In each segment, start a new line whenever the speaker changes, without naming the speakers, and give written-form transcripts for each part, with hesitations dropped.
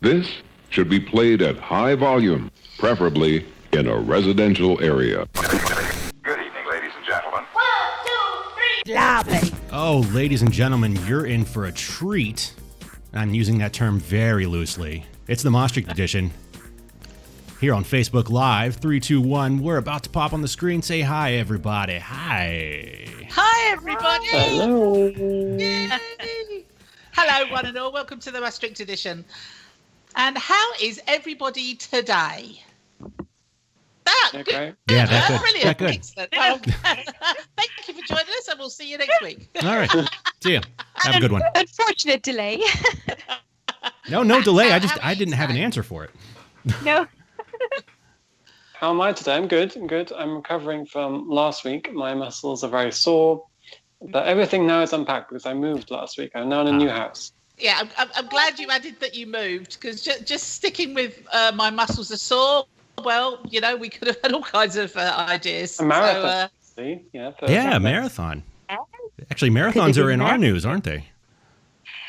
This should be played at high volume, preferably in a residential area.
Good evening, ladies and gentlemen.
1, 2, 3. Lovely.
Oh, ladies and gentlemen, you're in for a treat. I'm using that term very loosely. It's the Maastricht Edition. Here on Facebook Live, 3, 2, 1, we're about to pop on the screen. Say hi, everybody. Hi.
Hi, everybody.
Hello.
Yay. Hello, one and all. Welcome to the Maastricht Edition. And how is everybody today?
Okay.
Yeah, that's good.
Brilliant.
That good.
Excellent. Thank you for joining us, and we'll see you next week.
All right. See ya. Have a good one.
Unfortunate delay.
No delay. I didn't have an answer for it.
No.
How am I today? I'm good. I'm recovering from last week. My muscles are very sore, but everything now is unpacked because I moved last week. I'm now in a new house.
Yeah, I'm glad you added that you moved, because just sticking with my muscles are sore, well, you know, we could have had all kinds of ideas.
A marathon. See?
Yeah, marathon. Actually, marathons are in our news, aren't they?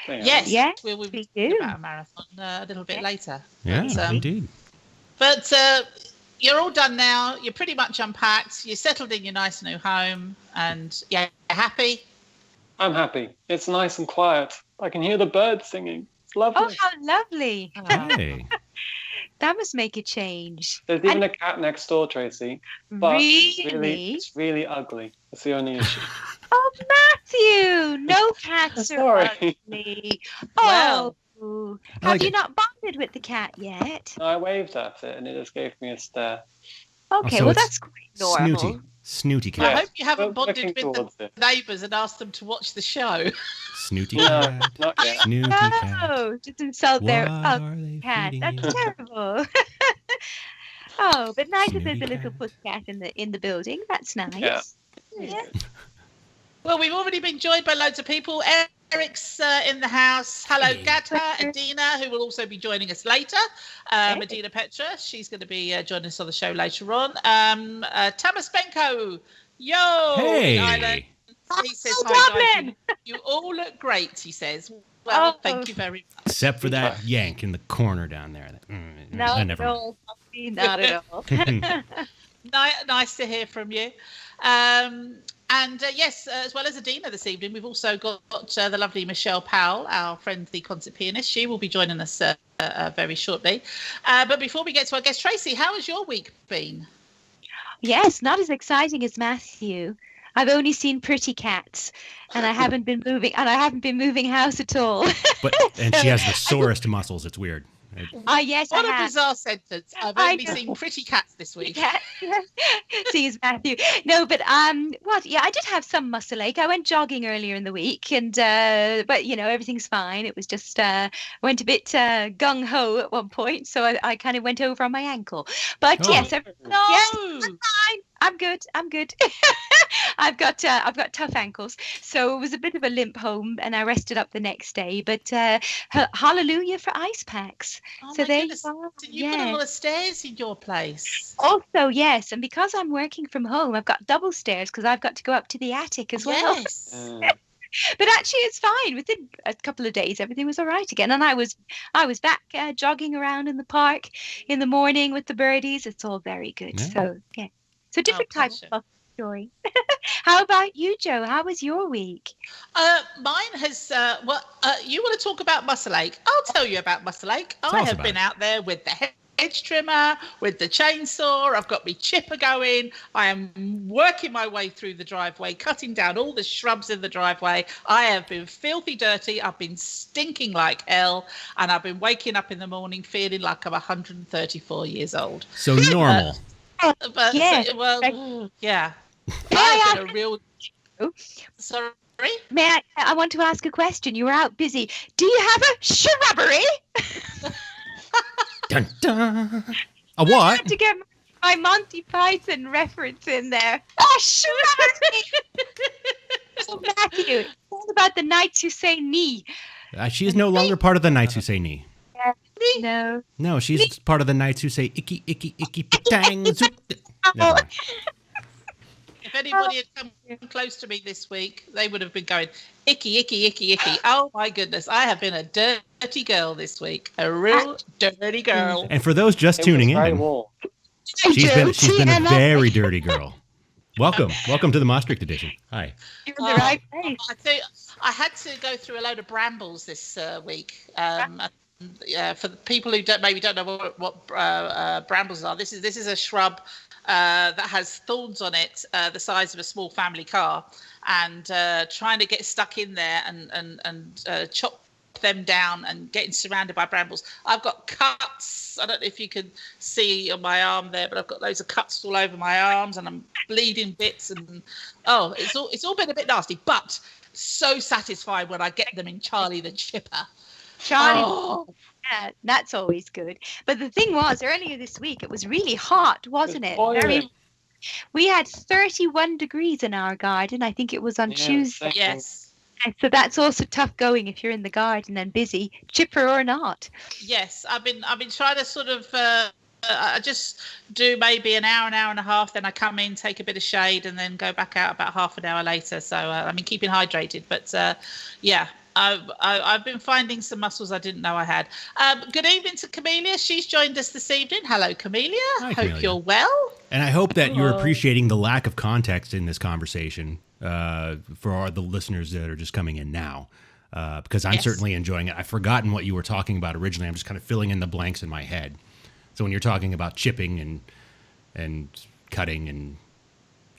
Yes, we'll be talking about a marathon a little bit later.
Yeah,
but,
indeed.
But you're all done now. You're pretty much unpacked. You're settled in your nice new home, and you're happy.
I'm happy. It's nice and quiet. I can hear the birds singing. It's lovely.
Oh, how lovely.
Hey.
That must make a change.
There's even a cat next door, Tracy. But
Really?
it's really ugly. That's the only issue.
Oh, Matthew. No cats are
Sorry.
ugly.
Well,
Oh.
I like
Have you
it.
not bonded with the cat yet?
I waved at it and it just gave me a stare.
Okay,
so
well,
it's
that's quite normal.
Snooty
I
cat.
hope you haven't
We're
bonded
looking
with
towards
the
it.
neighbours and asked them to watch the show.
Snooty
No,
cat.
not yet.
Snooty cat.
No, just insult
What
their
are they
cat.
feeding
That's
you?
terrible. Oh, but nice if there's a
Snooty
little
cat.
pussycat in the building. That's nice.
Yeah.
Well, we've already been joined by loads of people. Eric's in the house. Hello,
Hey.
Gata, Adina, who will also be joining us later. Adina Petre, she's going to be joining us on the show later on. Thomas Benko, yo!
Hey.
in Ireland. He says,
Oh,
hi, guys.
Dublin.
You all look great, he says. Well,
Oh.
thank you very much.
Except for that yank in the corner down there.
Not
Never
at
mind.
all. Not at all.
Nice to hear from you. And yes, as well as Adina this evening, we've also got the lovely Michelle Powell, our friend, the concert pianist. She will be joining us very shortly. But before we get to our guest, Tracy, how has your week been?
Yes, not as exciting as Matthew. I've only seen pretty cats, and I haven't been moving house at all.
And she has the sorest muscles. It's weird.
Yes,
What
I
a
have.
bizarre sentence. I've
I
only
know.
seen pretty cats this week.
Yeah. Sees Matthew. No, but what? Yeah, I did have some muscle ache. I went jogging earlier in the week, and but you know everything's fine. It was just went a bit gung ho at one point, so I kind of went over on my ankle. But
Oh.
yes,
No!
yes, I'm fine. I'm good. I've got tough ankles, so it was a bit of a limp home, and I rested up the next day. But hallelujah for ice packs.
Oh
So
my
there
goodness.
you are.
You've got a lot of stairs in your place.
Also, yes, and because I'm working from home, I've got double stairs because I've got to go up to the attic as well.
Yes.
But actually, it's fine. Within a couple of days, everything was all right again, and I was back jogging around in the park in the morning with the birdies. It's all very good.
Yeah.
So yeah, so different type
pleasure.
of story. How about you, Joe? How was your week?
Mine has, you want to talk about muscle ache? I'll tell you about muscle ache.
Tell
I
us
have
about
been
it.
out there with the hedge trimmer, with the chainsaw. I've got my chipper going. I am working my way through the driveway, cutting down all the shrubs in the driveway. I have been filthy dirty. I've been stinking like hell. And I've been waking up in the morning feeling like I'm 134 years old.
So normal.
But,
Yes,
yeah.
May I
I've been a real...
Oh.
Sorry?
May I want to ask a question. You were out busy. Do you have a shrubbery?
Dun, dun. A
I
what?
had to get my Monty Python reference in there. Oh, shrubbery! So Matthew, it's all about the knights who say knee.
She is no longer part of the Knights Who Say Knee.
No.
No, she's part of the Knights Who Say Icky, Icky, Icky, Patang, Zoop. Never mind.
If anybody had come close to me this week, they would have been going, icky, icky, icky, icky. Oh, my goodness. I have been a dirty girl this week. A real dirty girl.
And for those just tuning in, she's been a very dirty girl. Welcome to the Maastricht Edition. Hi.
You're in the right place.
I think I had to go through a load of brambles this week. For the people who don't know what brambles are, this is a shrub that has thorns on it, the size of a small family car, and trying to get stuck in there and chop them down and getting surrounded by brambles. I've got cuts. I don't know if you can see on my arm there, but I've got loads of cuts all over my arms, and I'm bleeding bits. And it's all been a bit nasty, but so satisfied when I get them in Charlie the Chipper.
Charlie, yeah, that's always good. But the thing was, earlier this week, it was really hot, wasn't it? We had 31 degrees in our garden. I think it was on Tuesday.
Yes.
And so that's also tough going if you're in the garden and busy, chipper or not.
Yes, I've been trying to sort of. I just do maybe an hour and a half. Then I come in, take a bit of shade, and then go back out about half an hour later. So keeping hydrated. But yeah. I've been finding some muscles I didn't know I had. Good evening to Camellia. She's joined us this evening. Hello, Camellia.
Hi,
Hope you're well.
And I hope that you're appreciating the lack of context in this conversation for the listeners that are just coming in now, because I'm certainly enjoying it. I've forgotten what you were talking about originally. I'm just kind of filling in the blanks in my head. So when you're talking about chipping and cutting and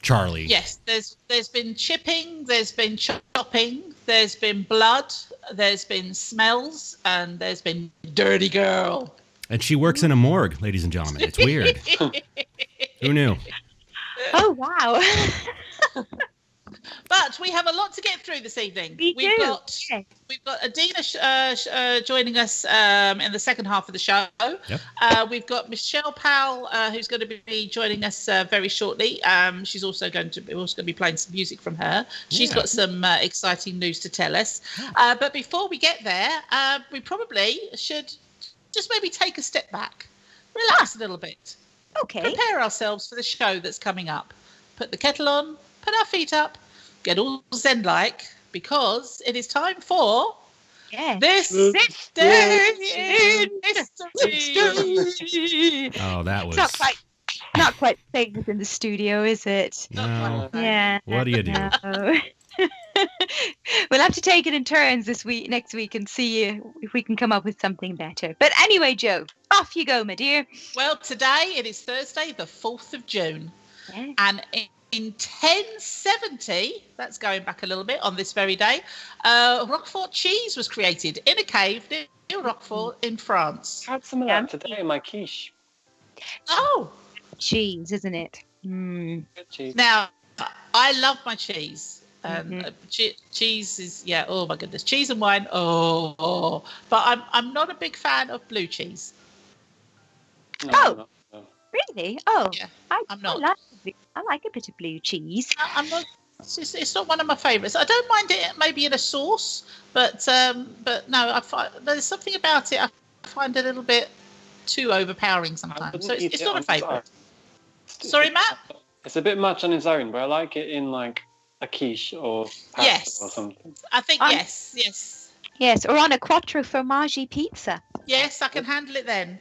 Charlie.
Yes, there's been chipping, there's been chopping, there's been blood, there's been smells, and there's been dirty girl.
And she works in a morgue, ladies and gentlemen. It's weird. Who knew?
Oh, wow.
But we have a lot to get through this evening. We've got Adina joining us in the second half of the show. Yep. We've got Michelle Powell who's going to be joining us very shortly. She's also going to be playing some music from her. She's got some exciting news to tell us. But before we get there, we probably should just maybe take a step back, relax a little bit.
Okay.
Prepare ourselves for the show that's coming up. Put the kettle on, put our feet up, get all zen-like, because it is time for This Day in History.
Oh, that was...
Not quite famous in the studio, is it?
No.
Yeah.
What do you do?
No. We'll have to take it in turns next week and see if we can come up with something better. But anyway, Joe, off you go, my dear.
Well, today it is Thursday, the 4th of June.
Yeah.
And in 1070, that's going back a little bit, on this very day, Roquefort cheese was created in a cave near Roquefort in France.
I had some of that today in my quiche.
Oh!
Cheese, isn't it? Mm.
Good cheese.
Now, I love my cheese. Cheese is, oh my goodness. Cheese and wine, but I'm not a big fan of blue cheese.
No.
Really? Oh,
Yeah,
I'm not. I like a bit of blue cheese.
I'm not. It's not one of my favourites. I don't mind it maybe in a sauce, but no, I find there's something about it I find a little bit too overpowering sometimes. So it's not a favourite. Sorry, Matt?
It's a bit much on its own, but I like it in like a quiche or pasta or something.
I think yes.
Yes, or on a quattro formaggi pizza.
Yes, I can handle it then.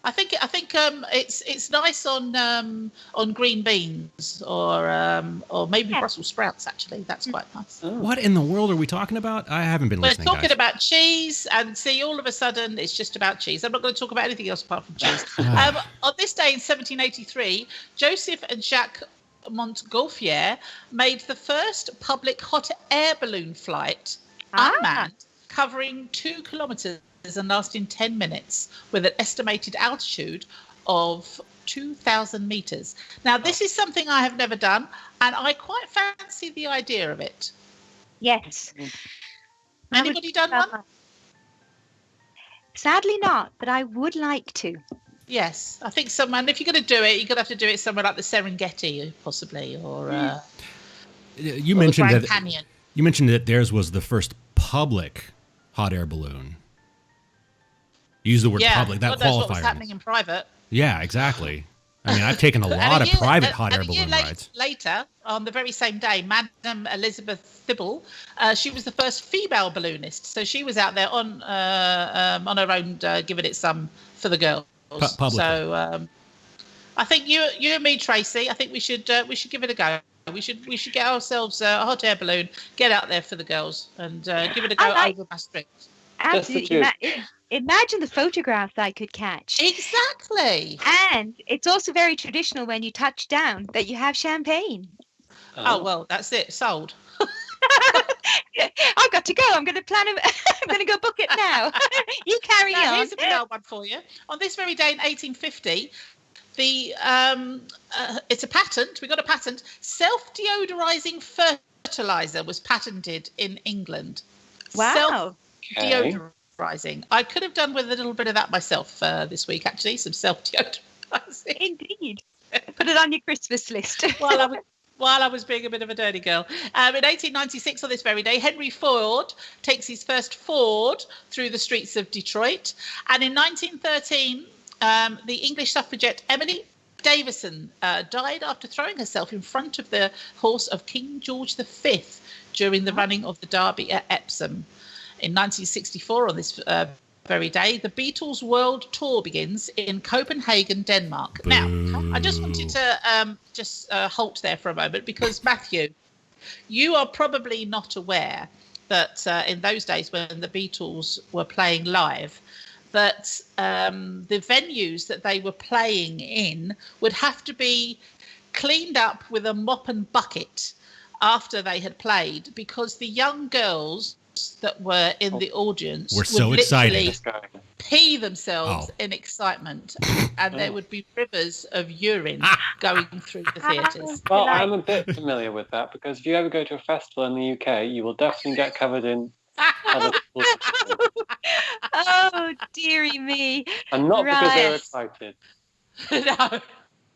I think it's nice on green beans or maybe Brussels sprouts. Actually, that's quite nice.
What in the world are we talking about? I haven't been listening.
We're talking about cheese, and see, all of a sudden, it's just about cheese. I'm not going to talk about anything else apart from cheese. On this day in 1783, Joseph and Jacques Montgolfier made the first public hot air balloon flight, unmanned, covering 2 kilometres and lasting 10 minutes, with an estimated altitude of 2,000 meters. Now, this is something I have never done, and I quite fancy the idea of it.
Yes.
Anybody done one?
Sadly not, but I would like to.
Yes, I think someone, if you're going to do it, you're going to have to do it somewhere like the Serengeti, possibly, or
you mentioned
the Grand Canyon.
You mentioned that theirs was the first public hot air balloon. Use the word public. That
God knows
qualifier.
what was happening in private.
Yeah, exactly. I mean, I've taken a lot of private hot air balloon rides.
Later, on the very same day, Madame Elizabeth Thibble, she was the first female balloonist. So she was out there on her own, giving it some for the girls.
Publicly.
So I think you and me, Tracy, I think we should give it a go. We should get ourselves a hot air balloon, get out there for the girls, and give it a go over Maastricht.
Absolutely. Imagine the photographs I could catch.
Exactly.
And it's also very traditional when you touch down that you have champagne.
Oh well, that's it. Sold.
I've got to go. I'm going to plan. I'm going to go book it now. You carry on.
Here's a banal one for you. On this very day in 1850, it's a patent. We got a patent. Self-deodorizing fertilizer was patented in England.
Wow.
Self-deodorizing. I could have done with a little bit of that myself this week, actually. Some self-deodorizing.
Indeed. Put it on your Christmas list.
While I was being a bit of a dirty girl. In 1896, on this very day, Henry Ford takes his first Ford through the streets of Detroit. And in 1913, the English suffragette Emily Davison died after throwing herself in front of the horse of King George V during the running of the Derby at Epsom. In 1964, on this very day, the Beatles' world tour begins in Copenhagen, Denmark. Boo. Now, I just wanted to halt there for a moment because, Matthew, you are probably not aware that in those days when the Beatles were playing live, that the venues that they were playing in would have to be cleaned up with a mop and bucket after they had played because the young girls that were in the audience
were so excited,
pee themselves in excitement, and there would be rivers of urine going through the theatres.
Well, I'm a bit familiar with that because if you ever go to a festival in the UK, you will definitely get covered in other people's
Oh, dearie me.
And not because they're excited.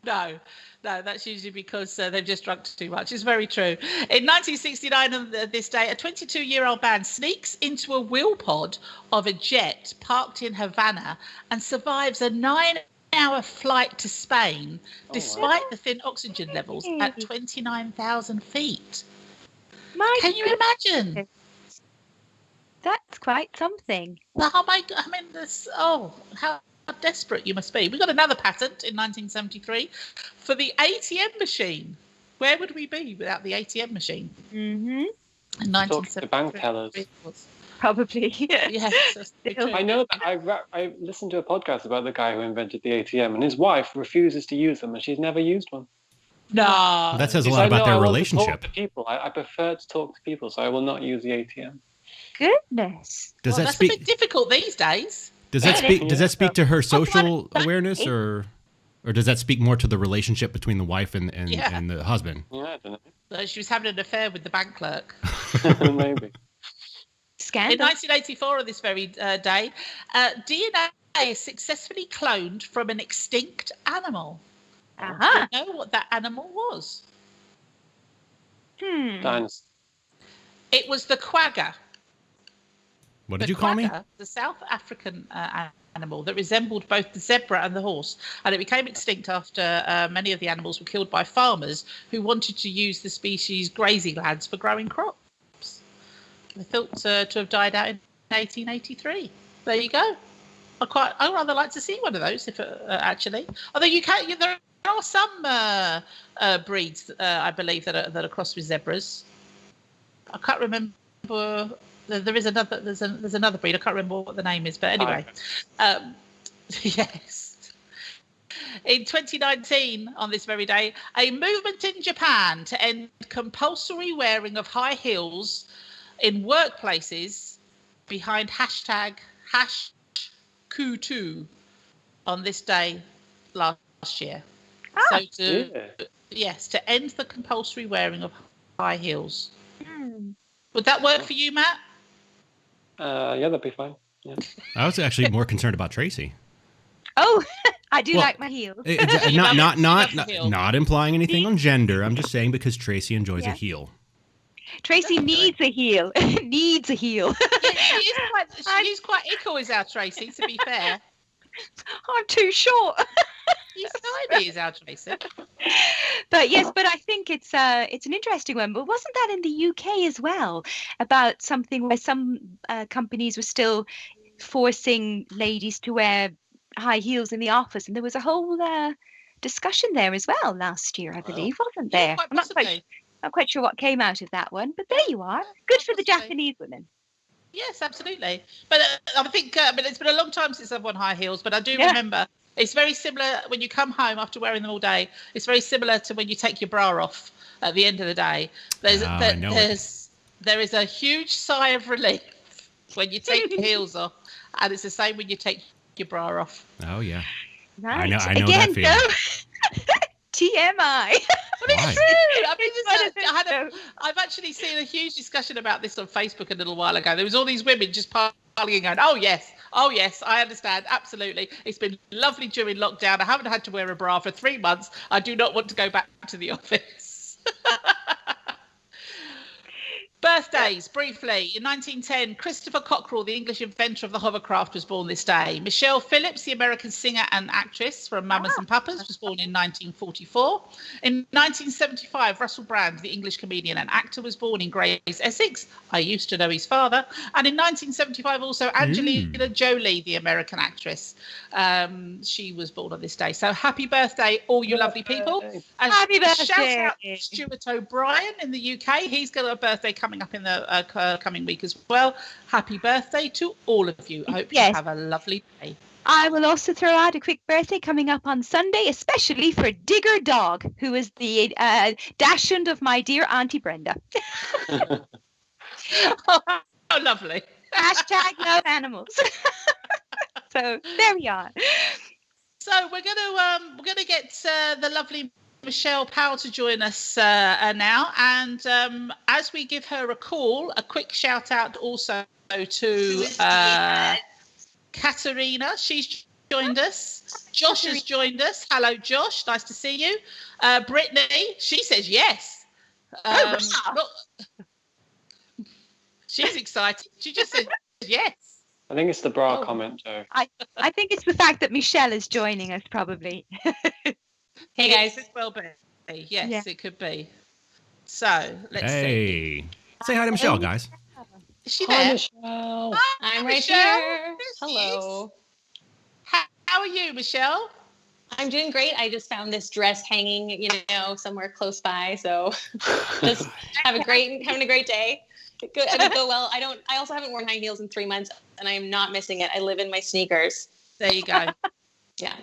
No, that's usually because they've just drunk too much. It's very true. In 1969, on this day, a 22-year-old man sneaks into a wheel pod of a jet parked in Havana and survives a 9-hour flight to Spain, despite the thin oxygen levels at 29,000 feet. Can you imagine?
That's quite something.
Oh my God! I mean, how desperate you must be. We got another patent in 1973 for the ATM machine. Where would we be without the ATM machine?
Mm-hmm.
In
the bank tellers.
Probably.
Yes.
I know that I listened to a podcast about the guy who invented the ATM, and his wife refuses to use them, and she's never used one.
No.
That says a lot about their relationship.
I prefer to talk to people, so I will not use the ATM.
Goodness.
That's a bit difficult these days.
Does that speak to her social awareness, or does that speak more to the relationship between the wife and the husband?
Yeah, I don't know.
She was having an affair with the bank clerk.
Maybe.
Scandal.
In 1984, on this very day, DNA is successfully cloned from an extinct animal.
Uh-huh.
Do you know what that animal was?
Dinosaur.
It was the quagga.
What did you call me?
The South African animal that resembled both the zebra and the horse. And it became extinct after many of the animals were killed by farmers who wanted to use the species grazing lands for growing crops. They thought to have died out in 1883. There you go. I rather like to see one of those, if actually. Although there are some breeds, I believe, that are crossed with zebras. I can't remember. There's another breed. I can't remember what the name is, but anyway, yes. In 2019, on this very day, a movement in Japan to end compulsory wearing of high heels in workplaces behind hashtag #Kutu on this day last year. To end the compulsory wearing of high heels. Would that work for you, Matt?
Yeah, that'd be fine. Yeah.
I was actually more concerned about Tracy.
Oh, I do like my heels.
Not implying anything on gender. I'm just saying because Tracy enjoys a heel.
Tracy needs a heel. Needs a heel.
She is quite equal, is our Tracy, to be fair.
I'm too short.
He's tiny, is our Jason.
But yes, but I think it's an interesting one. But wasn't that in the UK as well about something where some companies were still forcing ladies to wear high heels in the office, and there was a whole discussion there as well last year, I believe, wasn't there?
Quite
I'm
possibly.
not quite sure what came out of that one, but there you are. Good for the Japanese women.
Yes, absolutely. But I think, but it's been a long time since I've worn high heels. But I do remember it's very similar when you come home after wearing them all day. It's very similar to when you take your bra off at the end of the day. There is a huge sigh of relief when you take your heels off, and it's the same when you take your bra off.
Oh yeah.
Right.
I know that feeling.
TMI.
But it's true. I mean, I've actually seen a huge discussion about this on Facebook a little while ago. There was all these women just piling and going, oh yes, I understand, absolutely. It's been lovely during lockdown. I haven't had to wear a bra for 3 months. I do not want to go back to the office. Birthdays, briefly. In 1910, Christopher Cockerell, the English inventor of the hovercraft, was born this day. Michelle Phillips, the American singer and actress from Mamas and Papas, was born in 1944. In 1975, Russell Brand, the English comedian and actor, was born in Grays, Essex. I used to know his father. And in 1975, also Angelina Jolie, the American actress. She was born on this day. So happy birthday, all you lovely people. And
happy birthday.
Shout out to Stuart O'Brien in the UK. He's got a birthday coming up in the coming week as well. Happy birthday to all of you. I hope you have a lovely day.
I will also throw out a quick birthday coming up on Sunday, especially for Digger Dog, who is the dachshund of my dear Auntie Brenda.
Oh, lovely.
Hashtag no animals. So there we are.
So we're gonna get the lovely Michelle Powell to join us now, and as we give her a call, a quick shout out also to Katerina. She's joined us. Josh has joined us. Hello, Josh. Nice to see you. Brittany, she says yes. She's excited. She just said yes.
I think it's the bra comment, Joe.
I think it's the fact that Michelle is joining us, probably.
Hey guys, it could well be. Yes, it could be. So let's see.
Say hi to Michelle, guys.
Is she there?
Hi, Michelle.
Hi,
I'm right
Michelle.
here. Hello.
How are you, Michelle?
I'm doing great. I just found this dress hanging, somewhere close by. So just having a great day. It would go well. I also haven't worn high heels in 3 months, and I am not missing it. I live in my sneakers.
There you go.
Yeah.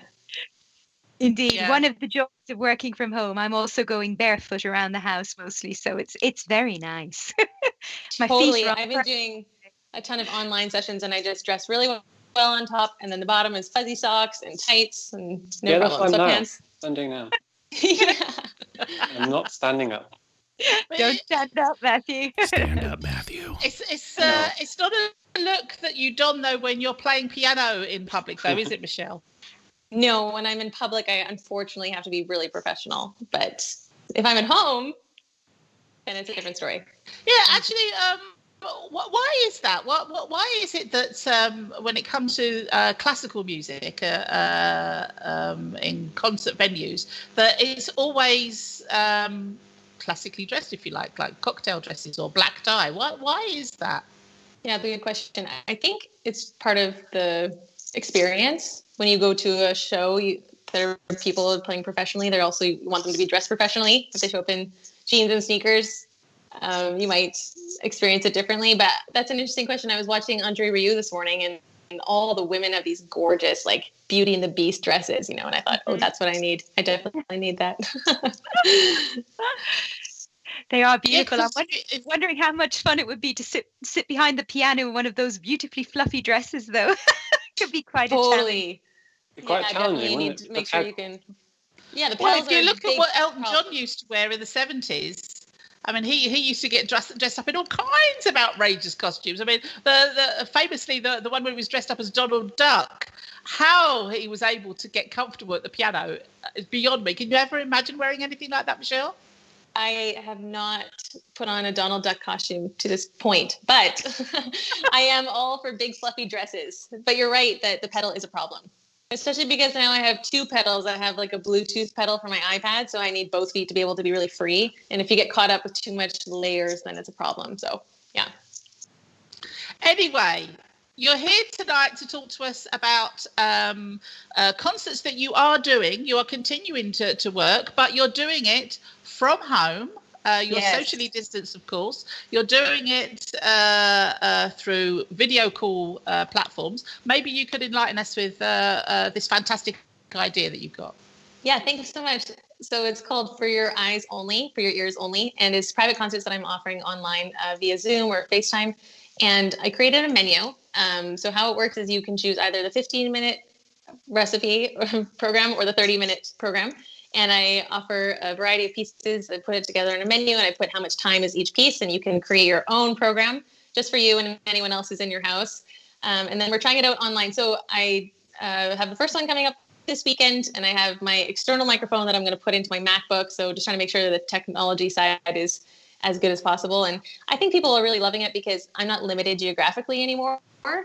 Indeed,
Yeah.
one of the joys of working from home. I'm also going barefoot around the house mostly, so it's very nice. My
Totally.
feet are
I've been doing a ton of online sessions, and I just dress really well on top, and then the bottom is fuzzy socks and tights and no problem.
That's
Sweatpants.
what I'm doing now.
Yeah.
I'm not standing up.
Don't stand up, Matthew.
Stand up, Matthew.
It's not a look that you don though when you're playing piano in public, though, is it, Michelle?
No, when I'm in public, I unfortunately have to be really professional. But if I'm at home, then it's a different story.
Yeah, actually, why is that? Why is it that when it comes to classical music in concert venues, that it's always classically dressed, if you like cocktail dresses or black tie? Why is that?
Yeah, good question. I think it's part of the experience. When you go to a show, there are people playing professionally. They also want them to be dressed professionally. If they show up in jeans and sneakers, you might experience it differently. But that's an interesting question. I was watching Andre Rieu this morning, and all the women have these gorgeous, like, Beauty and the Beast dresses, and I thought, oh, that's what I need. I definitely need that.
They are beautiful.
Yeah,
I'm wondering how much fun it would be to sit behind the piano in one of those beautifully fluffy dresses, though. Could be quite a challenge.
Totally.
Quite challenging.
You need
wouldn't
to
it?
make sure you can. Yeah, the
Well,
pedals
if you
are a
look at
big
what Elton
problem.
John used to wear in the 70s, I mean, he used to get dressed up in all kinds of outrageous costumes. I mean, the famously the one where he was dressed up as Donald Duck. How he was able to get comfortable at the piano is beyond me. Can you ever imagine wearing anything like that, Michelle?
I have not put on a Donald Duck costume to this point, but I am all for big fluffy dresses. But you're right that the pedal is a problem. Especially because now I have two pedals. I have like a Bluetooth pedal for my iPad, so I need both feet to be able to be really free. And if you get caught up with too much layers, then it's a problem. So, yeah.
Anyway, you're here tonight to talk to us about concerts that you are doing. You are continuing to work, but you're doing it from home. You're socially distanced, of course. You're doing it through video call platforms. Maybe you could enlighten us with this fantastic idea that you've got.
Yeah, thanks so much. So it's called For Your Eyes Only, For Your Ears Only, and it's private concerts that I'm offering online via Zoom or FaceTime. And I created a menu. So how it works is you can choose either the 15-minute recipe program or the 30-minute program. And I offer a variety of pieces. I put it together in a menu, and I put how much time is each piece, and you can create your own program just for you and anyone else who's in your house. And then we're trying it out online. So I have the first one coming up this weekend, and I have my external microphone that I'm going to put into my MacBook. So just trying to make sure that the technology side is as good as possible. And I think people are really loving it because I'm not limited geographically anymore.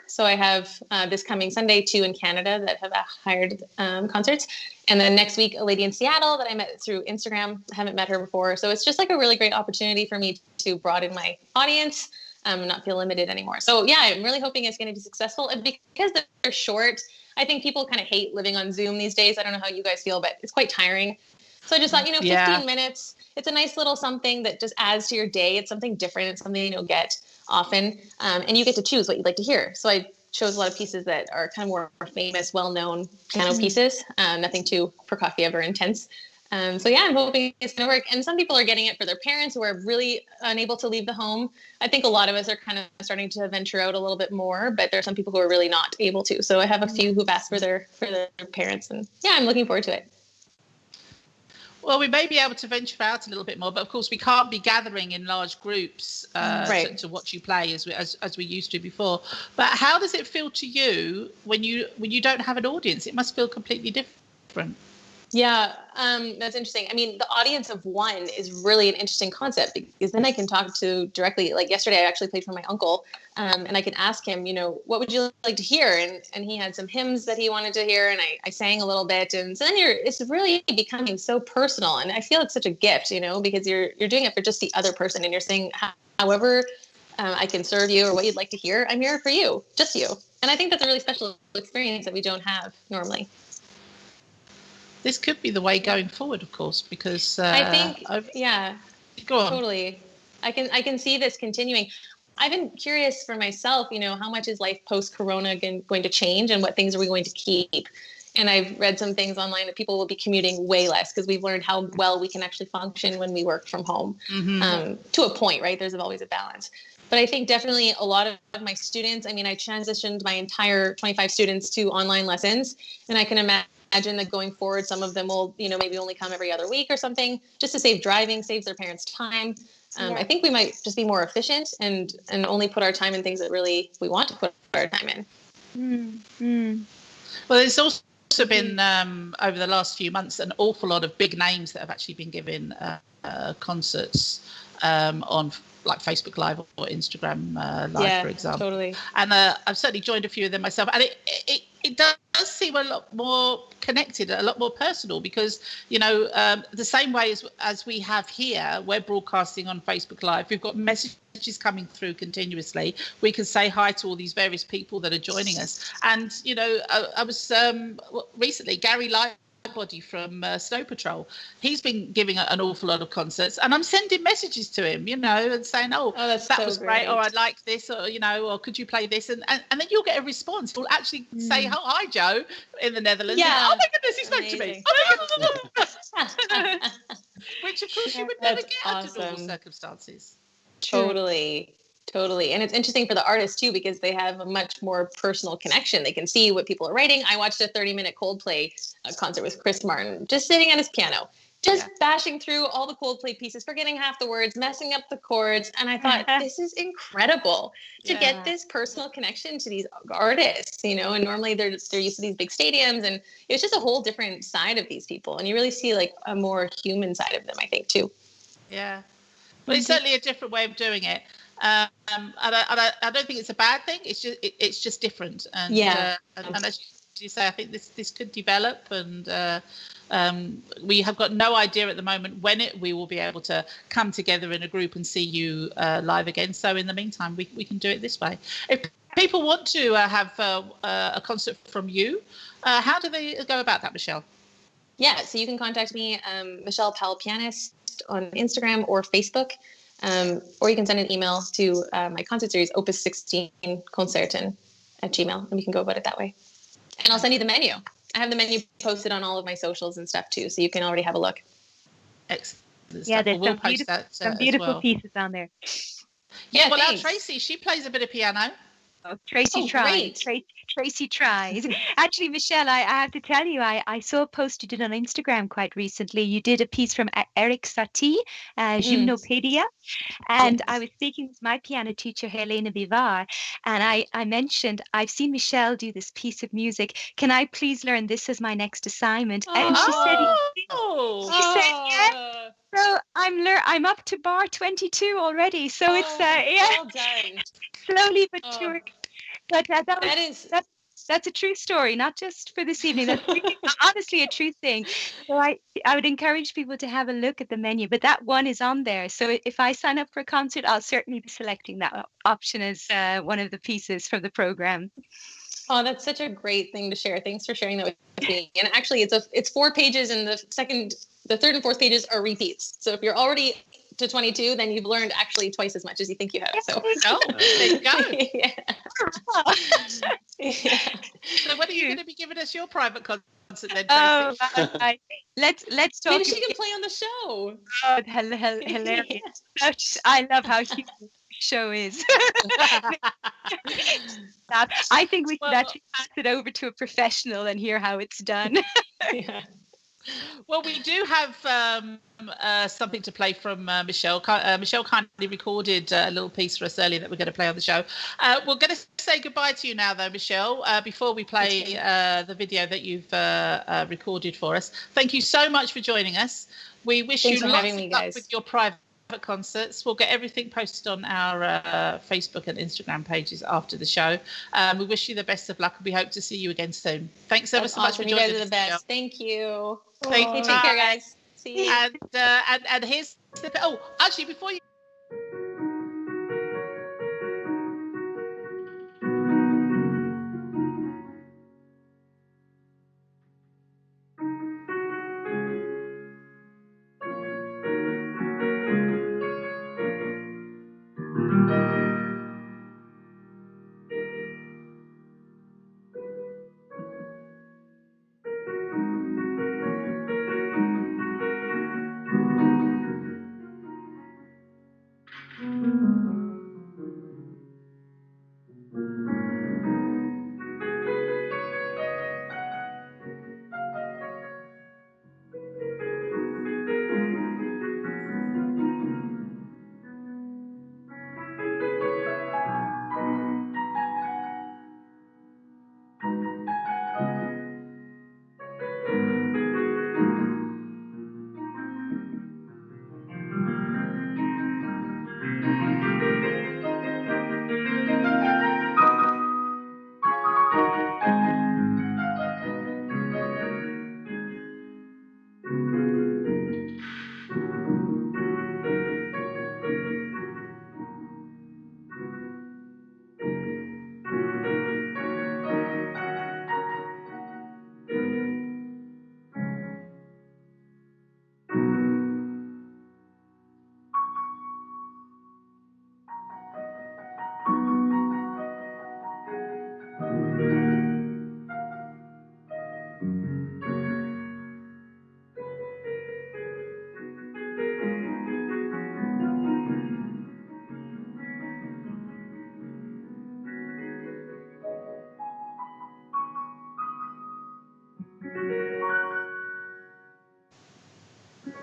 So I have this coming Sunday 2 in Canada that have hired concerts. And then next week, a lady in Seattle that I met through Instagram. I haven't met her before. So it's just like a really great opportunity for me to broaden my audience and not feel limited anymore. So yeah, I'm really hoping it's going to be successful. And because they're short, I think people kind of hate living on Zoom these days. I don't know how you guys feel, but it's quite tiring. So I just thought, 15 minutes, it's a nice little something that just adds to your day. It's something different. It's something you don't get often. And you get to choose what you'd like to hear. So I chose a lot of pieces that are kind of more famous, well-known piano pieces, nothing too Prokofiev or intense. So yeah, I'm hoping it's going to work. And some people are getting it for their parents who are really unable to leave the home. I think a lot of us are kind of starting to venture out a little bit more, but there are some people who are really not able to. So I have a few who've asked for their parents, and yeah, I'm looking forward to it.
Well, we may be able to venture out a little bit more, but of course we can't be gathering in large groups to watch you play as we used to before. But how does it feel to you when you don't have an audience? It must feel completely different.
Yeah, that's interesting. I mean, the audience of one is really an interesting concept because then I can talk to directly. Like yesterday, I actually played for my uncle, and I can ask him, what would you like to hear? And he had some hymns that he wanted to hear, and I sang a little bit. And so then it's really becoming so personal, and I feel it's such a gift, because you're doing it for just the other person, and you're saying, however I can serve you or what you'd like to hear, I'm here for you, just you. And I think that's a really special experience that we don't have normally.
This could be the way going forward, of course, because
I think,
go on.
Totally. I can see this continuing. I've been curious for myself, how much is life post-corona going to change and what things are we going to keep? And I've read some things online that people will be commuting way less because we've learned how well we can actually function when we work from home to a point, right? There's always a balance. But I think definitely a lot of my students, I transitioned my entire 25 students to online lessons, and I can imagine that going forward, some of them will, maybe only come every other week or something, just to save driving, saves their parents time. I think we might just be more efficient and only put our time in things that really we want to put our time in.
Well, there's also been over the last few months an awful lot of big names that have actually been given concerts on like Facebook Live or Instagram Live, for example. Totally. And I've certainly joined a few of them myself, and it does seem a lot more connected, a lot more personal, because the same way as we have here, we're broadcasting on Facebook Live. We've got messages coming through continuously. We can say hi to all these various people that are joining us. And I was recently Gary Lightbody from Snow Patrol. He's been giving an awful lot of concerts, and I'm sending messages to him, and saying, that so was great, or I like this, or or could you play this, and then you'll get a response. He'll actually say, hi Joe in the Netherlands.
Yeah.
Oh my goodness, he spoke to me. Which of course you would never get under normal circumstances.
Totally. And it's interesting for the artists too, because they have a much more personal connection. They can see what people are writing. I watched a 30-minute Coldplay concert with Chris Martin, just sitting at his piano, bashing through all the Coldplay pieces, forgetting half the words, messing up the chords. And I thought, this is incredible to get this personal connection to these artists, and normally they're used to these big stadiums, and it's just a whole different side of these people. And you really see like a more human side of them, I think, too.
Yeah. Well, it's certainly a different way of doing it. I don't think it's a bad thing. It's just different. And, and as you say, I think this could develop, and we have got no idea at the moment when we will be able to come together in a group and see you live again. So in the meantime, we can do it this way. If people want to have a concert from you, how do they go about that, Michelle?
Yeah, so you can contact me, Michelle Powell Pianist, on Instagram or Facebook, or you can send an email to my concert series, Opus 16 Concerten @gmail, and we can go about it that way. And I'll send you the menu. I have the menu posted on all of my socials and stuff too, so you can already have a look.
Excellent.
Yeah, there's
we'll
some beautiful pieces on there.
Yeah, well,
thanks.
our Tracy, she plays a bit of piano.
Oh, Tracy tries. Tracy tries. Actually, Michelle, I have to tell you, I saw a post you did on Instagram quite recently. You did a piece from Eric Satie, Gymnopedia. And I was speaking with my piano teacher, Helena Bivar, and I mentioned, I've seen Michelle do this piece of music. Can I please learn this as my next assignment? And she said yes. So I'm up to bar 22 already. So it's
well done.
Slowly but sure. But that's a true story, not just for this evening. That's really, honestly a true thing. So I would encourage people to have a look at the menu, but that one is on there. So if I sign up for a concert, I'll certainly be selecting that option as one of the pieces for the program.
Oh, that's such a great thing to share. Thanks for sharing that with me. And actually, it's 4 pages, and the third and fourth pages are repeats. So if you're already to 22, then you've learned actually twice as much as you think you have. So
there you go.
Yeah.
So when are you going to be giving us your private concert then, Tracy?
Oh, let's talk.
Maybe she can play on the show.
Oh, hilarious! I love how huge the show is. I think we should actually pass it over to a professional and hear how it's done.
Yeah.
Well, we do have something to play from Michelle. Michelle kindly recorded a little piece for us earlier that we're going to play on the show. We're going to say goodbye to you now, though, Michelle, before we play the video that you've recorded for us. Thank you so much for joining us. We wish you lots of luck with your private concerts. We'll get everything posted on our Facebook and Instagram pages after the show. We wish you the best of luck, and we hope to see you again soon. Thanks ever so much for joining us.
You guys are the best.
Michelle.
Thank you.
Thank you.
Take care, guys. See you.
And here's the actually before you.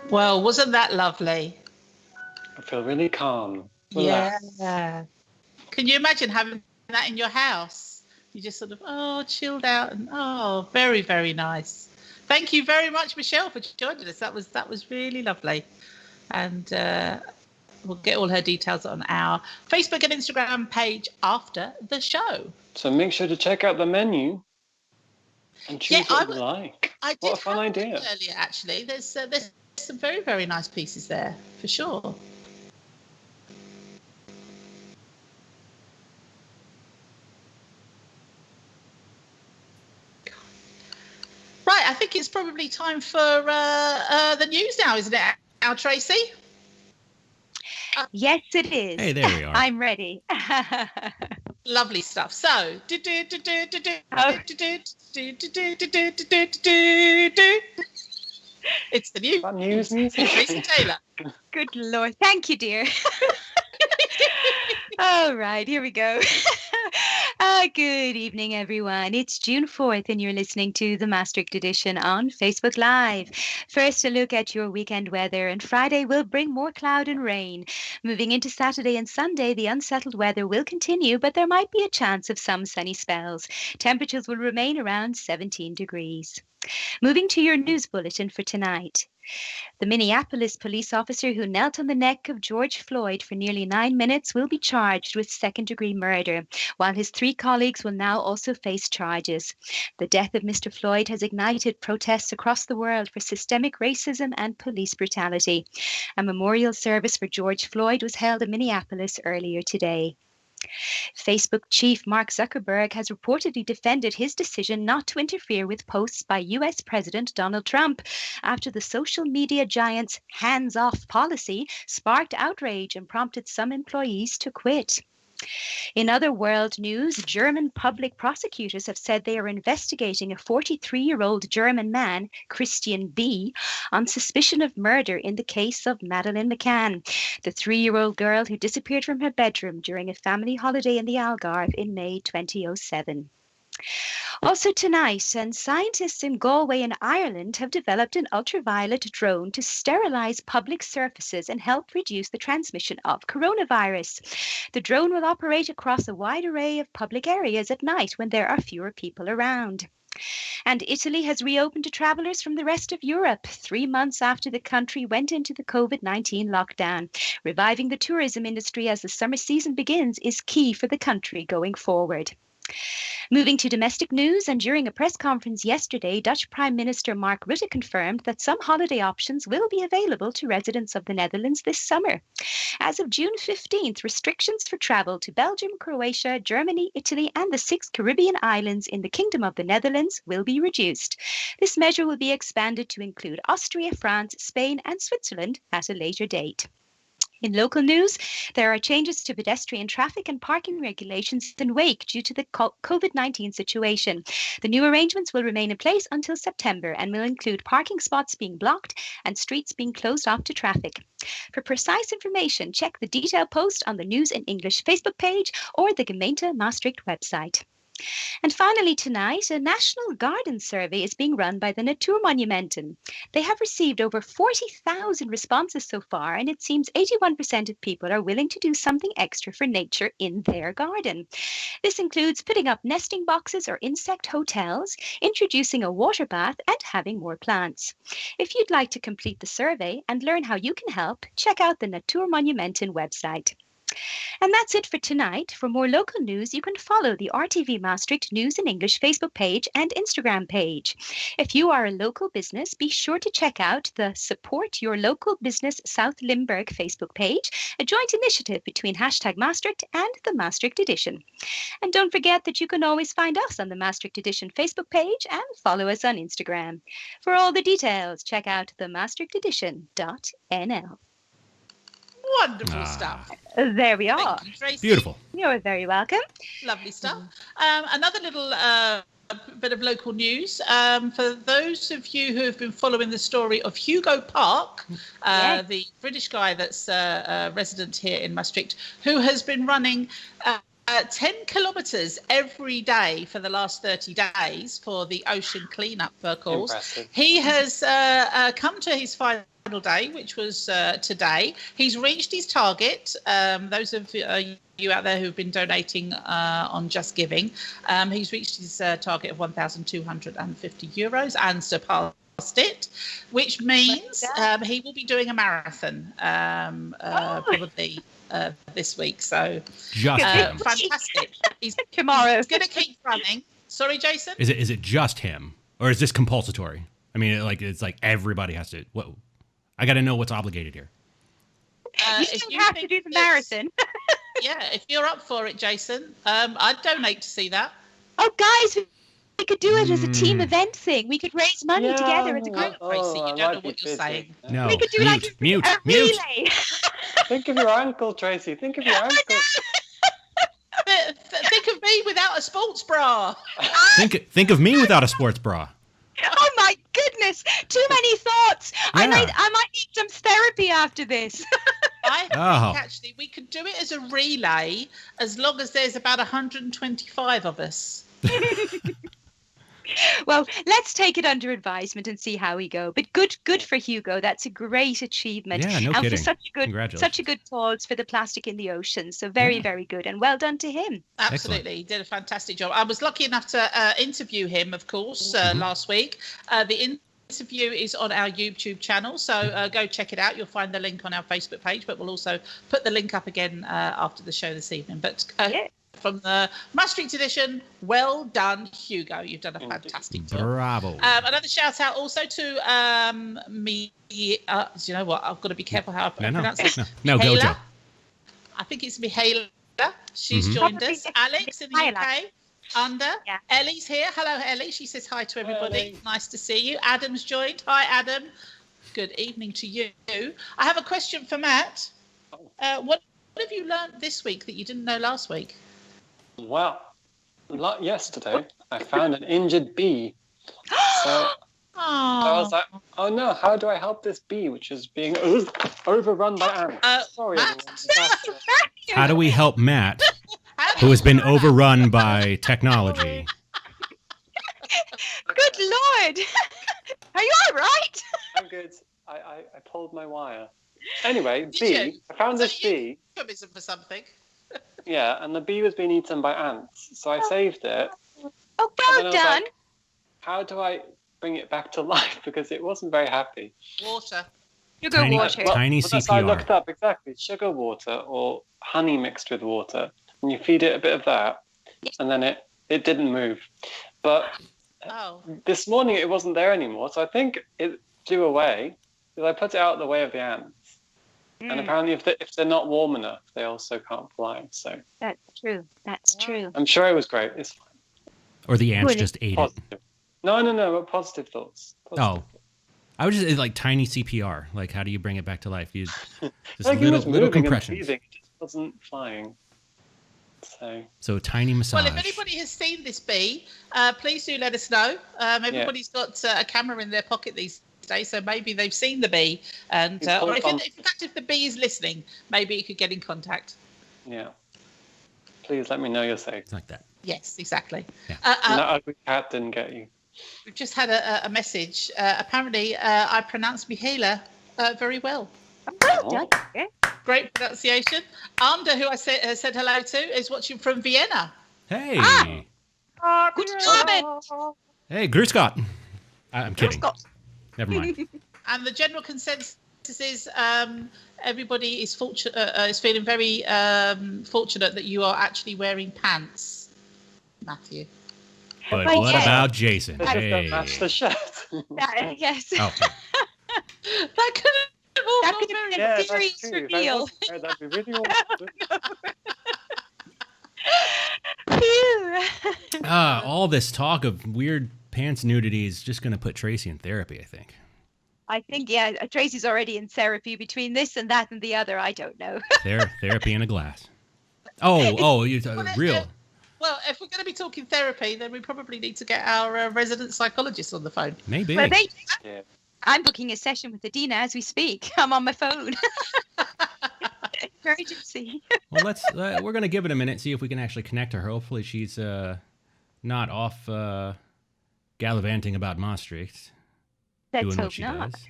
Well, wasn't that lovely?
I feel really calm. Relaxed.
Yeah. Can you imagine having that in your house? You just sort of, chilled out, and very, very nice. Thank you very much, Michelle, for joining us. That was really lovely. And we'll get all her details on our Facebook and Instagram page after the show.
So make sure to check out the menu. And choose what you like.
I did
What a fun
have a
idea.
look earlier, actually. There's some very, very nice pieces there, for sure. Right, I think it's probably time for the news now, isn't it, now, Tracy?
Yes, it is.
Hey, there we are.
I'm ready.
Lovely stuff. So, it's the news.
That news music.
Tracy Taylor.
Good Lord. Thank you, dear. All right, here we go. Good evening, everyone. It's June 4th, and you're listening to the Maastricht Edition on Facebook Live. First, a look at your weekend weather, and Friday will bring more cloud and rain. Moving into Saturday and Sunday, the unsettled weather will continue, but there might be a chance of some sunny spells. Temperatures will remain around 17 degrees. Moving to your news bulletin for tonight. The Minneapolis police officer who knelt on the neck of George Floyd for nearly 9 minutes will be charged with second-degree murder, while his 3 colleagues will now also face charges. The death of Mr. Floyd has ignited protests across the world for systemic racism and police brutality. A memorial service for George Floyd was held in Minneapolis earlier today. Facebook chief Mark Zuckerberg has reportedly defended his decision not to interfere with posts by US President Donald Trump after the social media giant's hands-off policy sparked outrage and prompted some employees to quit. In other world news, German public prosecutors have said they are investigating a 43-year-old German man, Christian B., on suspicion of murder in the case of Madeleine McCann, the 3-year-old girl who disappeared from her bedroom during a family holiday in the Algarve in May 2007. Also tonight, and scientists in Galway in Ireland have developed an ultraviolet drone to sterilize public surfaces and help reduce the transmission of coronavirus. The drone will operate across a wide array of public areas at night when there are fewer people around. And Italy has reopened to travellers from the rest of Europe 3 months after the country went into the COVID-19 lockdown. Reviving the tourism industry as the summer season begins is key for the country going forward. Moving to domestic news, and during a press conference yesterday, Dutch Prime Minister Mark Rutte confirmed that some holiday options will be available to residents of the Netherlands this summer. As of June 15th, restrictions for travel to Belgium, Croatia, Germany, Italy, and the 6 Caribbean islands in the Kingdom of the Netherlands will be reduced. This measure will be expanded to include Austria, France, Spain, and Switzerland at a later date. In local news, there are changes to pedestrian traffic and parking regulations in Wake due to the COVID-19 situation. The new arrangements will remain in place until September and will include parking spots being blocked and streets being closed off to traffic. For precise information, check the detailed post on the News in English Facebook page or the Gemeente Maastricht website. And finally tonight, a national garden survey is being run by the Natuurmonumenten. They have received over 40,000 responses so far, and it seems 81% of people are willing to do something extra for nature in their garden. This includes putting up nesting boxes or insect hotels, introducing a water bath, and having more plants. If you'd like to complete the survey and learn how you can help, check out the Natuurmonumenten website. And that's it for tonight. For more local news, you can follow the RTV Maastricht News in English Facebook page and Instagram page. If you are a local business, be sure to check out the Support Your Local Business South Limburg Facebook page, a joint initiative between #Maastricht and the Maastricht Edition. And don't forget that you can always find us on the Maastricht Edition Facebook page and follow us on Instagram. For all the details, check out themaastrichtedition.nl.
Wonderful stuff.
There we are.
Thank you, Tracy.
Beautiful.
You're very welcome.
Lovely stuff. Another little bit of local news. For those of you who have been following the story of Hugo Park,
Yes.
the British guy that's a resident here in Maastricht, who has been running 10 kilometres every day for the last 30 days for the ocean cleanup cause.
Impressive.
He has come to his final day, which was today. He's reached his target. Those of you out there who've been donating on Just Giving, he's reached his target of €1,250 and surpassed it, which means he will be doing a marathon probably this week. So
Just
fantastic. He's
Tomorrow.
going to keep running. Sorry, Jason?
Is it just him, or is this compulsory? I mean, it's like everybody has to. What? I got to know what's obligated here.
You don't have to do the marathon.
Yeah, if you're up for it, Jason, I'd donate to see that.
Oh, guys, we could do it as a team event thing. We could raise money together as a group.
Tracy, you don't know what you're saying.
No,
We could do
mute.
a relay.
Think of your ankle, Tracy. Think of your ankle.
Think of me without a sports bra.
Think of me without a sports bra.
Oh my goodness! Too many thoughts.
Yeah.
I might need some therapy after this.
I think actually we could do it as a relay as long as there's about 125 of us.
Well, let's take it under advisement and see how we go. But good for Hugo. That's a great achievement.
Yeah, no
and
kidding.
for such a good cause for the plastic in the ocean. So very, very good. And well done to him.
Absolutely. He did a fantastic job. I was lucky enough to interview him, of course, last week. The interview is on our YouTube channel, so go check it out. You'll find the link on our Facebook page, but we'll also put the link up again after the show this evening. But from the Maastricht Edition, well done, Hugo. You've done a fantastic job.
Bravo.
Another shout out also to me. You know what? I've got to be careful how I pronounce it.
No, go, Joe.
I think it's Mihaela. She's joined us. Alex in the UK. Ellie's here. Hello, Ellie. She says hi to everybody.
Ellie.
Nice to see you. Adam's joined. Hi, Adam. Good evening to you. I have a question for Matt. What have you learned this week that you didn't know last week?
Well, yesterday I found an injured bee. So I was like, oh no, how do I help this bee, which is being overrun by ants? Sorry,
Matt?
everyone.
How do we help Matt, who has been overrun by technology?
Good Lord. Are you all right?
I'm good. I pulled my wire. Anyway, bee. I found this bee.
Euphemism for something.
Yeah, and the bee was being eaten by ants. So I saved it.
Oh, well done.
Like, how do I bring it back to life? Because it wasn't very happy.
Water.
Sugar water.
Tiny
So I looked up exactly sugar water or honey mixed with water. And you feed it a bit of that, and then it didn't move. But this morning it wasn't there anymore. So I think it flew away because I put it out of the way of the ants. And apparently if they're not warm enough, they also can't fly. So
That's true. That's true.
I'm sure it was great. It's fine.
Or the ants just ate
Positive.
it.
No, but positive thoughts.
I was just like tiny CPR. Like, how do you bring it back to life? You just
like
little compressions.
And breathing, it just wasn't flying.
So tiny massage.
Well, if anybody has seen this bee, please do let us know. Everybody's got a camera in their pocket these days, so maybe they've seen the bee. And or if the bee is listening, maybe you could get in contact.
Yeah. Please let me know you're safe.
It's like that.
Yes, exactly.
Yeah.
And that ugly cat didn't get you.
We've just had a message. Apparently, I pronounced Mihaela very well.
Well done. Yeah.
Great pronunciation. Anda, who I said hello to, is watching from Vienna.
Hey.
Good job.
Hey, Grüß Gott. I'm kidding. Never mind.
And the general consensus is everybody is feeling very fortunate that you are actually wearing pants, Matthew.
But what about Jason?
They just
Hey.
don't match the shirt.
Yes.
Oh.
That could have
That could have been a serious reveal.
That'd be really awkward.
Phew.
All this talk of weird pants nudity is just going to put Tracy in therapy, I think.
I think, Tracy's already in therapy between this and that and the other. I don't know.
Therapy in a glass. Oh, you real.
Well, if we're going to be talking therapy, then we probably need to get our resident psychologist on the phone.
Maybe.
Well,
Yeah.
I'm booking a session with Adina as we speak. I'm on my phone. Emergency.
Well, we're going to give it a minute, see if we can actually connect to her. Hopefully she's not off gallivanting about Maastricht.
Let's
doing
hope
what she
not.
does.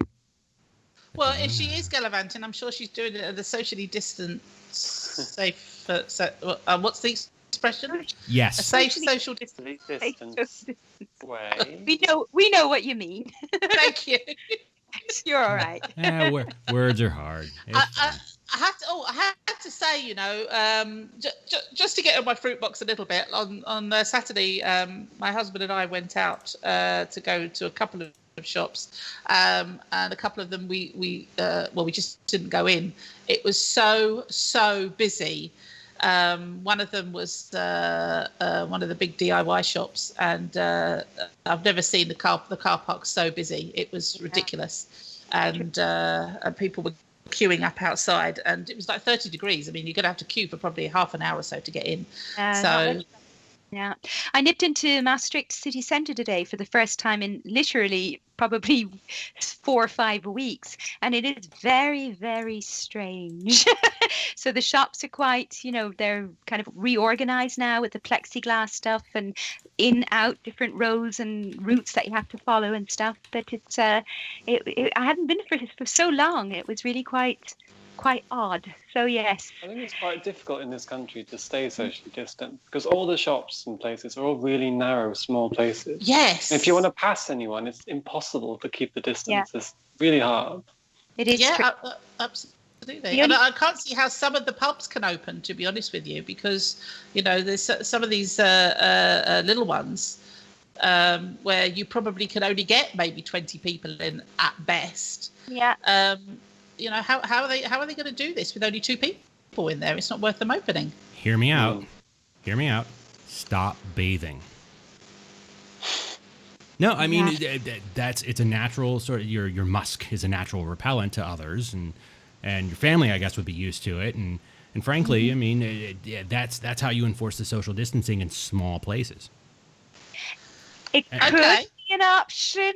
Well, if she is gallivanting, I'm sure she's doing it at a socially distant, safe. What's the expression?
Yes.
A safe social distance.
Distance way.
We know what you mean.
Thank you.
You're all right.
Words are hard. It's fine.
I had have to say, just to get on my fruit box a little bit, on Saturday, my husband and I went out to go to a couple of shops, and a couple of them we just didn't go in. It was so busy. One of them was one of the big DIY shops, and I've never seen the car park so busy. It was ridiculous, and people were queuing up outside, and it was like 30 degrees. I mean, you're going to have to queue for probably half an hour or so to get in.
Yeah, I nipped into Maastricht city centre today for the first time in literally probably 4 or 5 weeks, and it is very, very strange. So the shops are quite, they're kind of reorganized now with the plexiglass stuff and in, out, different rows and routes that you have to follow and stuff. But it's, I hadn't been for so long. It was really quite odd. So yes,
I think it's quite difficult in this country to stay socially distant because all the shops and places are all really narrow, small places.
Yes.
And if you want to pass anyone, it's impossible to keep the distance. Yeah. It's really hard.
It is.
Yeah, absolutely. And I can't see how some of the pubs can open, to be honest with you, because there's some of these little ones where you probably can only get maybe 20 people in at best.
Yeah.
How are they going to do this with only 2 people in there? It's not worth them opening.
Hear me out. Hear me out. Stop bathing. No, I mean, it's a natural sort of, your musk is a natural repellent to others, and your family, I guess, would be used to it. And frankly, I mean, that's how you enforce the social distancing in small places.
It could be an option.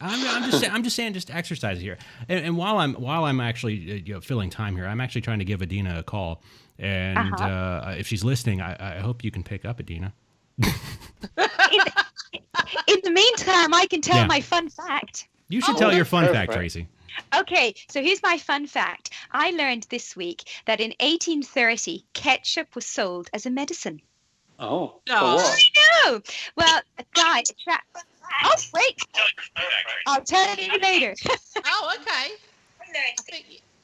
I'm just saying, just exercise here. And while I'm actually filling time here, I'm actually trying to give Adina a call. And if she's listening, I hope you can pick up, Adina.
In the meantime, I can tell my fun fact.
You should tell your fun fact, Tracy.
Okay, so here's my fun fact. I learned this week that in 1830, ketchup was sold as a medicine.
Oh,
I know. Well, a guy. Oh, wait. I'll tell you later.
Oh, okay.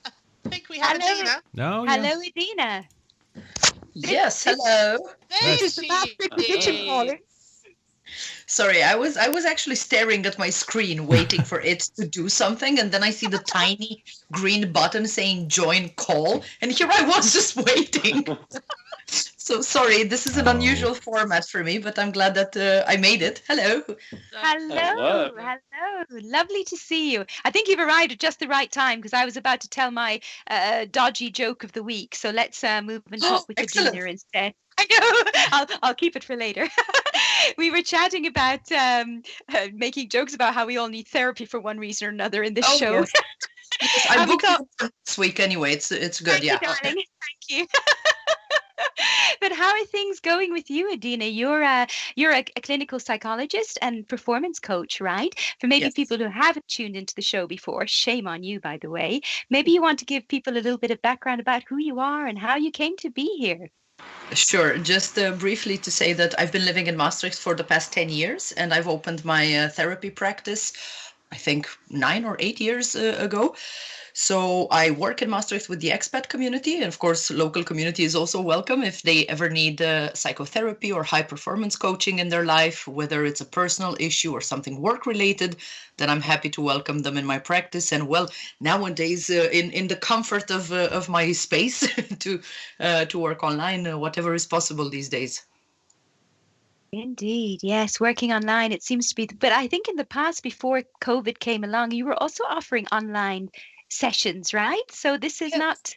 I think we have Adina.
No.
Hello, Adina.
Yes, hello.
There
This is the Maastricht Edition caller.
Sorry, I was actually staring at my screen waiting for it to do something, and then I see the tiny green button saying join call, and here I was just waiting. So sorry, this is an unusual format for me, but I'm glad that I made it. Hello.
Hello. Lovely to see you. I think you've arrived at just the right time because I was about to tell my dodgy joke of the week. So let's move and talk with Adina instead. I know. I'll keep it for later. We were chatting about making jokes about how we all need therapy for one reason or another in this show.
Yes. Yes, I booked it this week anyway. It's good.
Thank you, darling. Thank you. But how are things going with you, Adina? You're a clinical psychologist and performance coach, right? For maybe people who haven't tuned into the show before, shame on you, by the way. Maybe you want to give people a little bit of background about who you are and how you came to be here.
Sure. Just briefly to say that I've been living in Maastricht for the past 10 years, and I've opened my therapy practice, I think 9 or 8 years ago. So I work in Maastricht with the expat community, and of course, local community is also welcome if they ever need psychotherapy or high performance coaching in their life, whether it's a personal issue or something work related, then I'm happy to welcome them in my practice. And well, nowadays in the comfort of my space to work online, whatever is possible these days.
Indeed, yes, working online, it seems to be. But I think in the past, before COVID came along, you were also offering online sessions, right? So this is not,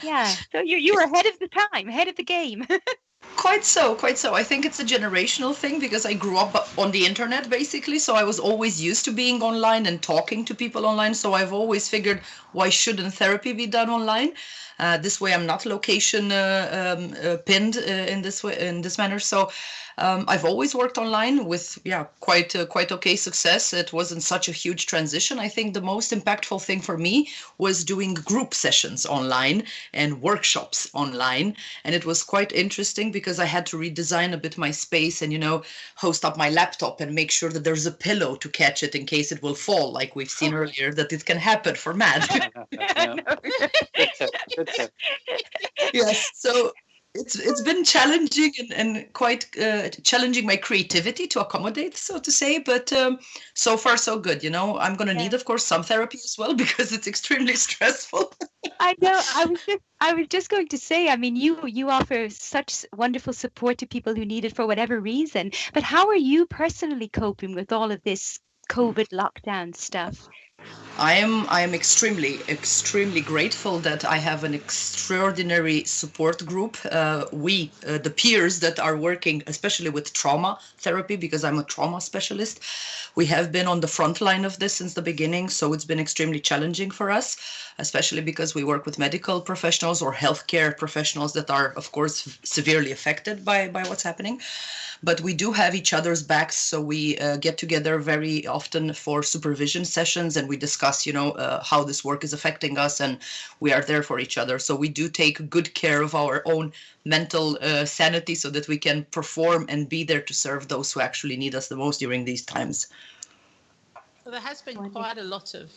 so you were ahead of the time, ahead of the game.
Quite so. I think it's a generational thing because I grew up on the internet basically, so I was always used to being online and talking to people online. So I've always figured, why shouldn't therapy be done online? This way I'm not location pinned in this manner. So I've always worked online with quite okay success. It wasn't such a huge transition. I think the most impactful thing for me was doing group sessions online and workshops online, and it was quite interesting because I had to redesign a bit my space and host up my laptop and make sure that there's a pillow to catch it in case it will fall, like we've seen earlier that it can happen for Matt.
Good tip.
Yes, so it's been challenging and quite challenging my creativity to accommodate, so to say, but so far so good. I'm going to need, of course, some therapy as well because it's extremely stressful.
I know. I was just going to say, I mean, you offer such wonderful support to people who need it for whatever reason, but how are you personally coping with all of this COVID lockdown stuff?
I am extremely grateful that I have an extraordinary support group. The peers that are working, especially with trauma therapy, because I'm a trauma specialist, we have been on the front line of this since the beginning. So it's been extremely challenging for us, especially because we work with medical professionals or healthcare professionals that are, of course, severely affected by what's happening. But we do have each other's backs, so we get together very often for supervision sessions, and we discuss, how this work is affecting us, and we are there for each other. So we do take good care of our own mental sanity so that we can perform and be there to serve those who actually need us the most during these times.
Well, there has been quite a lot of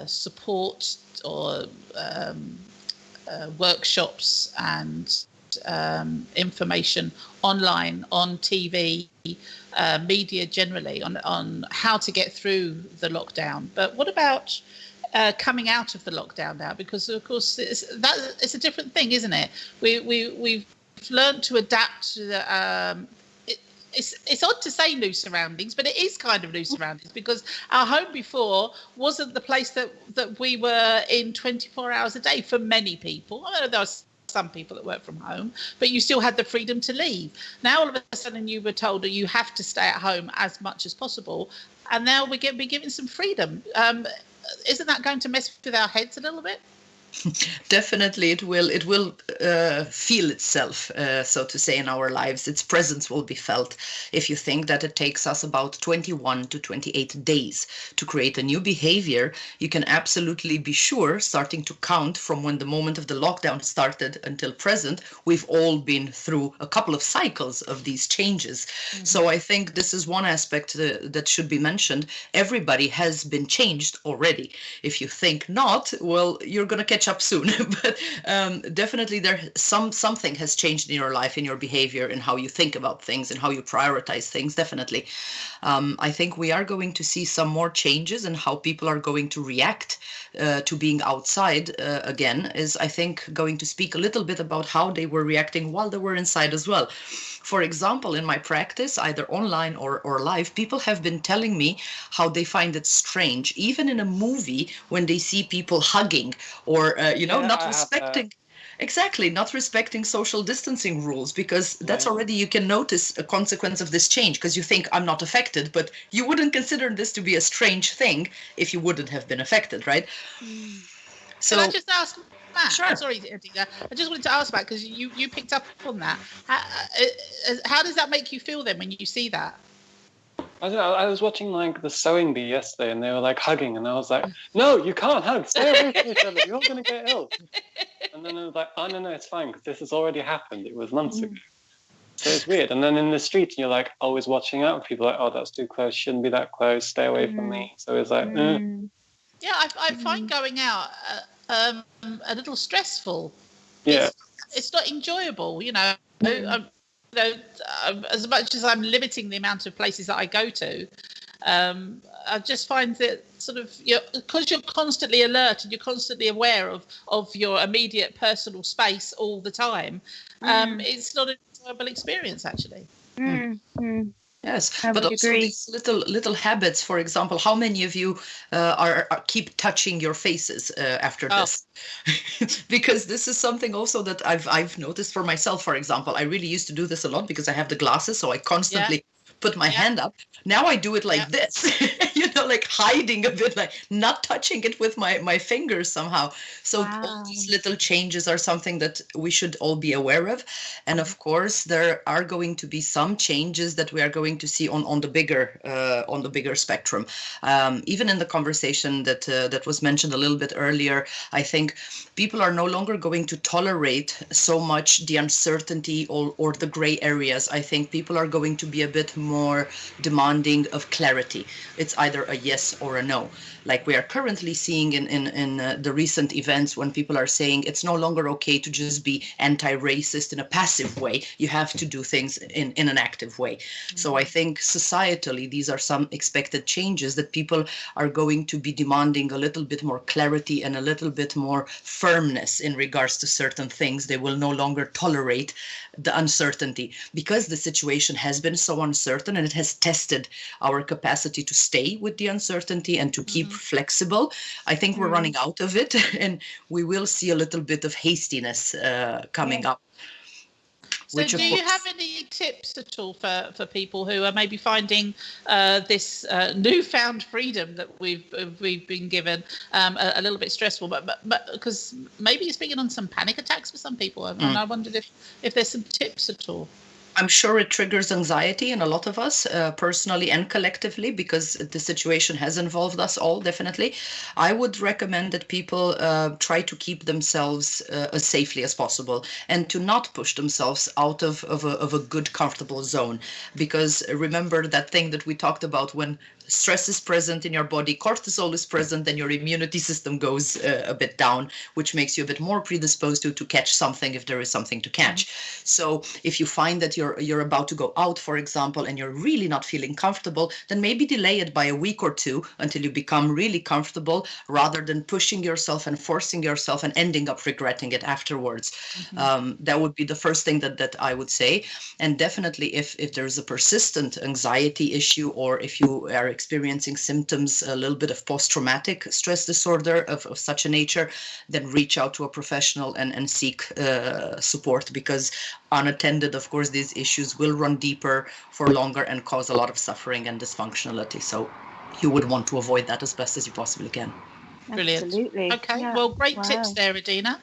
support or workshops and information online, on TV, media generally, on how to get through the lockdown. But what about coming out of the lockdown now? Because of course it's a different thing, isn't it? We've learned to adapt to the it's odd to say new surroundings, but it is kind of new surroundings because our home before wasn't the place that we were in 24 hours a day for many people. I know there are some people that work from home, but you still had the freedom to leave. Now all of a sudden you were told that you have to stay at home as much as possible, and now we're going to be given some freedom. Isn't that going to mess with our heads a little bit?
Definitely it will feel itself, so to say, in our lives. Its presence will be felt. If you think that it takes us about 21 to 28 days to create a new behavior, you can absolutely be sure, starting to count from when the moment of the lockdown started until present, we've all been through a couple of cycles of these changes. Mm-hmm. So I think this is one aspect that should be mentioned. Everybody has been changed already. If you think not, well, you're going to catch up soon. But definitely something has changed in your life, in your behavior, in how you think about things and how you prioritize things. Definitely. I think we are going to see some more changes in how people are going to react to being outside again. Is, I think, going to speak a little bit about how they were reacting while they were inside as well. For example, in my practice, either online or live, people have been telling me how they find it strange, even in a movie, when they see people hugging or, not respecting. Exactly, not respecting social distancing rules, because that's already, you can notice a consequence of this change, because you think I'm not affected, but you wouldn't consider this to be a strange thing if you wouldn't have been affected, right? So,
can I just ask Matt?
Sure.
Sorry, Adina. I just wanted to ask Matt, because you picked up on that. How does that make you feel then when you see that?
I don't know. I was watching the sewing bee yesterday, and they were hugging, and I was like, "No, you can't hug. Stay away from each other. You're going to get ill." And then I was like, "Oh no, it's fine because this has already happened. It was months ago." So it's weird. And then in the street, you're always watching out. People are like, "Oh, that's too close. Shouldn't be that close. Stay away from me." So it's like,
Yeah, I find going out a little stressful.
Yeah,
it's not enjoyable. As much as I'm limiting the amount of places that I go to, I just find that sort of, because you're constantly alert and you're constantly aware of your immediate personal space all the time, it's not an enjoyable experience, actually.
Yes, but also these little habits. For example, how many of you are keep touching your faces after this? Because this is something also that I've noticed for myself. For example, I really used to do this a lot because I have the glasses, so I constantly put my hand up. Now I do it like this, like hiding a bit, like not touching it with my fingers somehow. So all these little changes are something that we should all be aware of. And of course, there are going to be some changes that we are going to see on the bigger spectrum. Even in the conversation that was mentioned a little bit earlier, I think people are no longer going to tolerate so much the uncertainty or the gray areas. I think people are going to be a bit more demanding of clarity. It's either a yes or a no. Like we are currently seeing in the recent events when people are saying it's no longer okay to just be anti-racist in a passive way. You have to do things in an active way. So I think societally, these are some expected changes that people are going to be demanding a little bit more clarity and a little bit more firmness in regards to certain things. They will no longer tolerate the uncertainty because the situation has been so uncertain and it has tested our capacity to stay with the uncertainty and to keep flexible. I think we're running out of it and we will see a little bit of hastiness coming up.
So do you have any tips at all for people who are maybe finding this newfound freedom that we've been given a little bit stressful, but because maybe it's bringing on some panic attacks for some people, and I wondered if there's some tips at all.
I'm sure it triggers anxiety in a lot of us, personally and collectively, because the situation has involved us all, definitely. I would recommend that people try to keep themselves as safely as possible and to not push themselves out of a good, comfortable zone. Because remember that thing that we talked about, when stress is present in your body, cortisol is present, then your immunity system goes a bit down, which makes you a bit more predisposed to catch something if there is something to catch. So if you find that you're about to go out, for example, and you're really not feeling comfortable, then maybe delay it by a week or two until you become really comfortable, rather than pushing yourself and forcing yourself and ending up regretting it afterwards. That would be the first thing that I would say. And definitely if there is a persistent anxiety issue, or if you are experiencing symptoms, a little bit of post-traumatic stress disorder of such a nature, then reach out to a professional and seek support, because unattended, of course, these issues will run deeper for longer and cause a lot of suffering and dysfunctionality. So you would want to avoid that as best as you possibly can.
Brilliant.
Absolutely.
Okay, well, great tips there, Adina.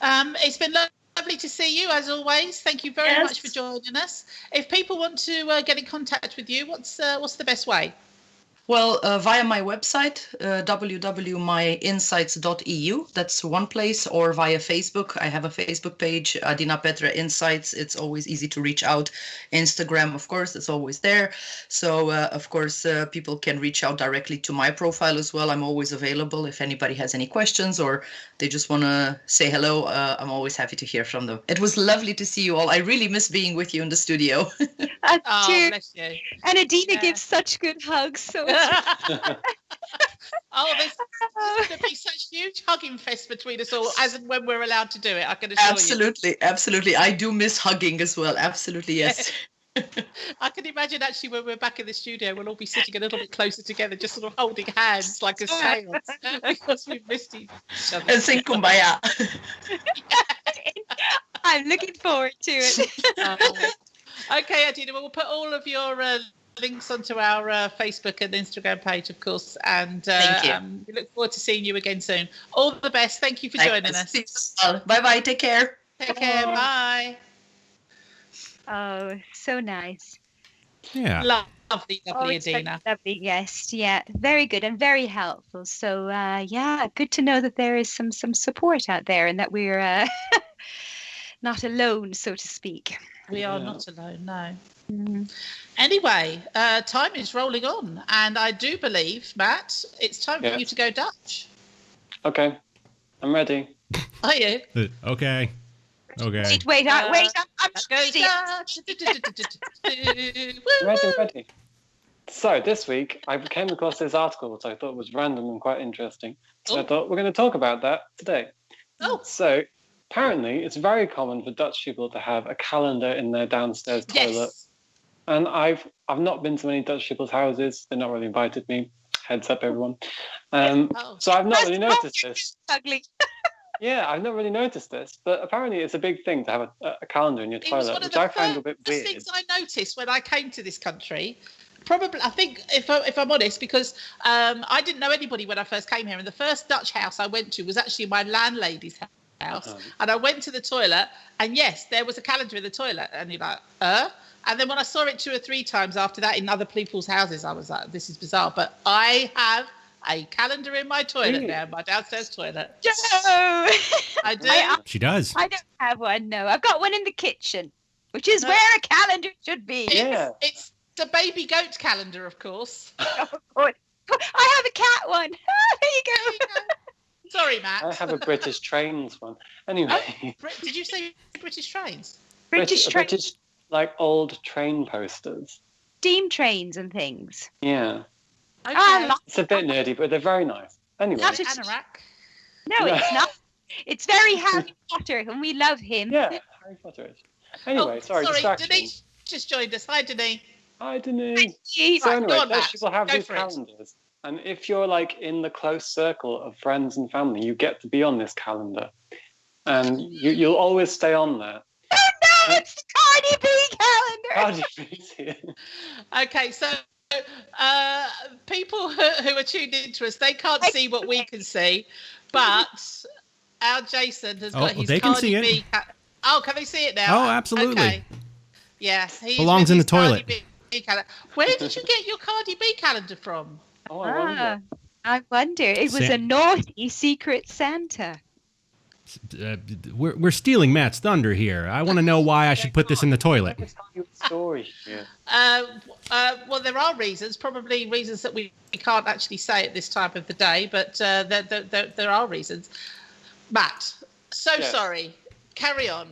It's been lovely to see you, as always. Thank you very much for joining us. If people want to get in contact with you, what's the best way?
Well, via my website, www.myinsights.eu. That's one place, or via Facebook. I have a Facebook page, Adina Petre Insights. It's always easy to reach out. Instagram, of course, it's always there. So, of course, people can reach out directly to my profile as well. I'm always available if anybody has any questions or they just want to say hello. I'm always happy to hear from them. It was lovely to see you all. I really miss being with you in the studio.
Bless you.
And Adina gives such good hugs. So
there's going to be such huge hugging fest between us all, as and when we're allowed to do it, I can assure you.
Absolutely. I do miss hugging as well. Absolutely, yes.
I can imagine actually when we're back in the studio, we'll all be sitting a little bit closer together, just sort of holding hands like a seance, because we've missed each other.
And sing Kumbaya.
I'm looking forward to it.
Okay, Adina, we'll put all of your links onto our Facebook and Instagram page, of course, and
thank you.
We look forward to seeing you again soon. All the best. Thank you for joining us.
Bye-bye. Take care.
Take care. Bye.
Oh, so nice.
Yeah.
Lovely, Adina.
Lovely guest. Yeah, very good and very helpful. So, good to know that there is some support out there and that we're not alone, so to speak.
We are not alone, no. Anyway, time is rolling on, and I do believe, Matt, it's time for you to go Dutch.
Okay, I'm ready.
Are you?
Okay.
Wait, I'm ready.
Ready. So this week I came across this article which I thought was random and quite interesting. So I thought we're going to talk about that today. So apparently it's very common for Dutch people to have a calendar in their downstairs toilet. And I've not been to many Dutch people's houses. They're not really invited me. Heads up, everyone. So I've not really noticed this.
Ugly.
Yeah, I've never really noticed this, but apparently it's a big thing to have a calendar in your toilet, which I find a bit weird.
Things I noticed when I came to this country. Probably, I think, if I'm honest, because I didn't know anybody when I first came here, and the first Dutch house I went to was actually my landlady's house, and I went to the toilet, and yes, there was a calendar in the toilet, and you're like, And then when I saw it 2 or 3 times after that in other people's houses, I was like, this is bizarre. But I have a calendar in my toilet now, my downstairs toilet.
No!
I do.
She does.
I don't have one, no. I've got one in the kitchen, which is where a calendar should be.
It's the baby goat calendar, of course.
I have a cat one. There you go.
Sorry, Matt.
I have a British trains one. Anyway.
Did you say British trains?
British, like old train posters.
Steam trains and things.
Yeah.
Okay.
It's a bit nerdy, but they're very nice. Anyway.
Not anorak.
No, it's not. It's very Harry Potter, and we love him.
Yeah, Harry Potter is. Anyway, sorry, distraction.
Denise just joined us. Hi, Denise.
Hi, Denise. So anyway, those people have these calendars. And if you're like in the close circle of friends and family, you get to be on this calendar. And you'll always stay on there.
Oh, no, it's the Cardi B calendar.
Cardi B's here.
Okay, so people who are tuned into us, they can't see what we can see, but our Jason has got his
they
Cardi
can see
B. Can they see it now?
Oh, absolutely.
Okay. Yes, he
belongs in the toilet.
Where did you get your Cardi B calendar from?
Oh, I
wonder. It was a naughty secret Santa.
We're stealing Matt's thunder here. I want to know why I should put this in the toilet.
Story.
Well, there are reasons, probably reasons that we can't actually say at this time of the day, but there are reasons. Matt, sorry. Carry on.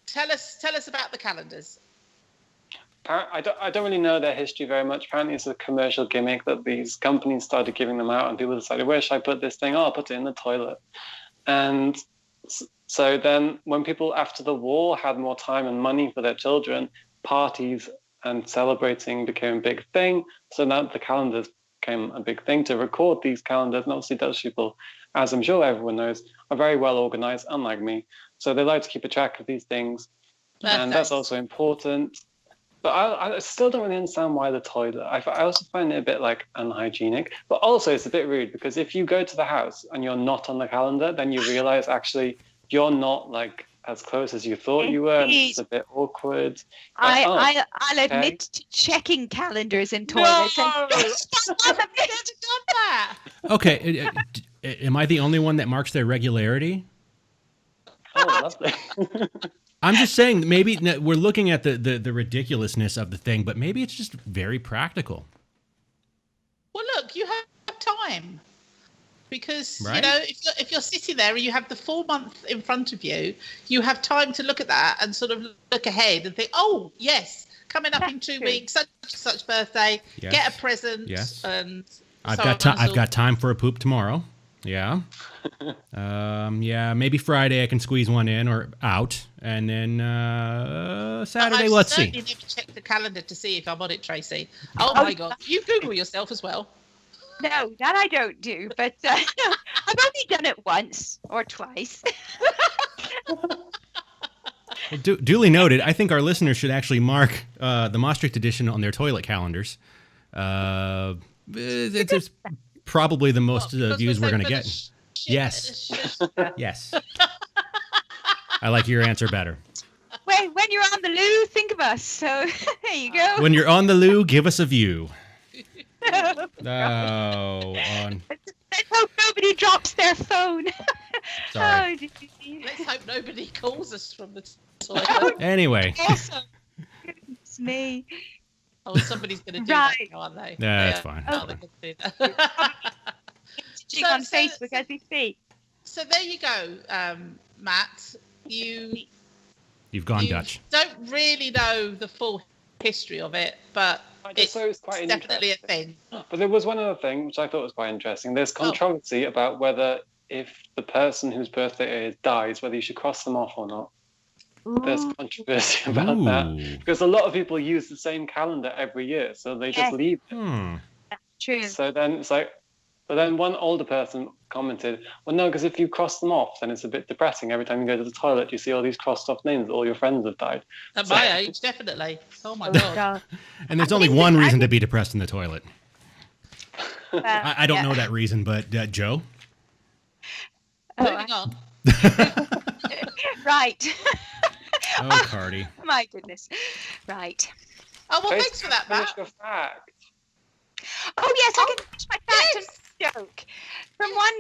Tell us about the calendars.
I don't really know their history very much. Apparently, it's a commercial gimmick that these companies started giving them out, and people decided, where should I put this thing? Oh, I'll put it in the toilet. And so then when people after the war had more time and money for their children, parties and celebrating became a big thing. So now the calendars became a big thing to record these calendars. And obviously Dutch people, as I'm sure everyone knows, are very well organized, unlike me. So they like to keep a track of these things. And that's also important. But I still don't really understand why the toilet. I also find it a bit like unhygienic. But also it's a bit rude because if you go to the house and you're not on the calendar, then you realize actually you're not like as close as you thought you were. And it's a bit awkward.
I'll admit to checking calendars in toilets.
No!
Okay, am I the only one that marks their regularity?
Oh, lovely.
I'm just saying, maybe we're looking at the ridiculousness of the thing, but maybe it's just very practical.
Well, look, you have time because you know if you're sitting there and you have the full month in front of you, you have time to look at that and sort of look ahead and think, oh yes, coming up in 2 weeks, such birthday, get a present.
Yes,
and
I've got time for a poop tomorrow. Yeah. Maybe Friday I can squeeze one in or out. And then Saturday, let's see.
I've certainly never checked the calendar to see if I'm on it, Tracy. Oh, my God. You Google yourself as well.
No, that I don't do. But I've only done it once or twice.
Well, duly noted. I think our listeners should actually mark the Maastricht Edition on their toilet calendars. It's probably the most views we're going to get. Yes. Yes. I like your answer better.
When you're on the loo, think of us. So there you go.
When you're on the loo, give us a view.
Let's hope nobody drops their phone.
Sorry.
Let's hope nobody calls us from the toilet.
Anyway.
Awesome. Goodness me.
Oh, somebody's going to do that, aren't they?
That's fine.
Oh, they're going to do that.
On Facebook as we speak.
So there you go, Matt.
You've gone Dutch.
Don't really know the full history of it, but it's quite definitely a thing.
But there was one other thing which I thought was quite interesting. There's controversy about whether if the person whose birthday it is dies, whether you should cross them off or not. Ooh. There's controversy about that because a lot of people use the same calendar every year, so they just leave it.
That's true.
So then it's like, But then one older person commented, well, no, because if you cross them off, then it's a bit depressing. Every time you go to the toilet, you see all these crossed off names. All your friends have died.
At my age, definitely. Oh, my God.
And there's only one reason to be depressed in the toilet. I don't know that reason, but Joe?
Moving on.
Right.
Oh, Cardi.
My goodness. Right.
Oh, well, thanks for that, Matt.
Finish your fact.
Oh, yes, I can finish my fact and joke. From one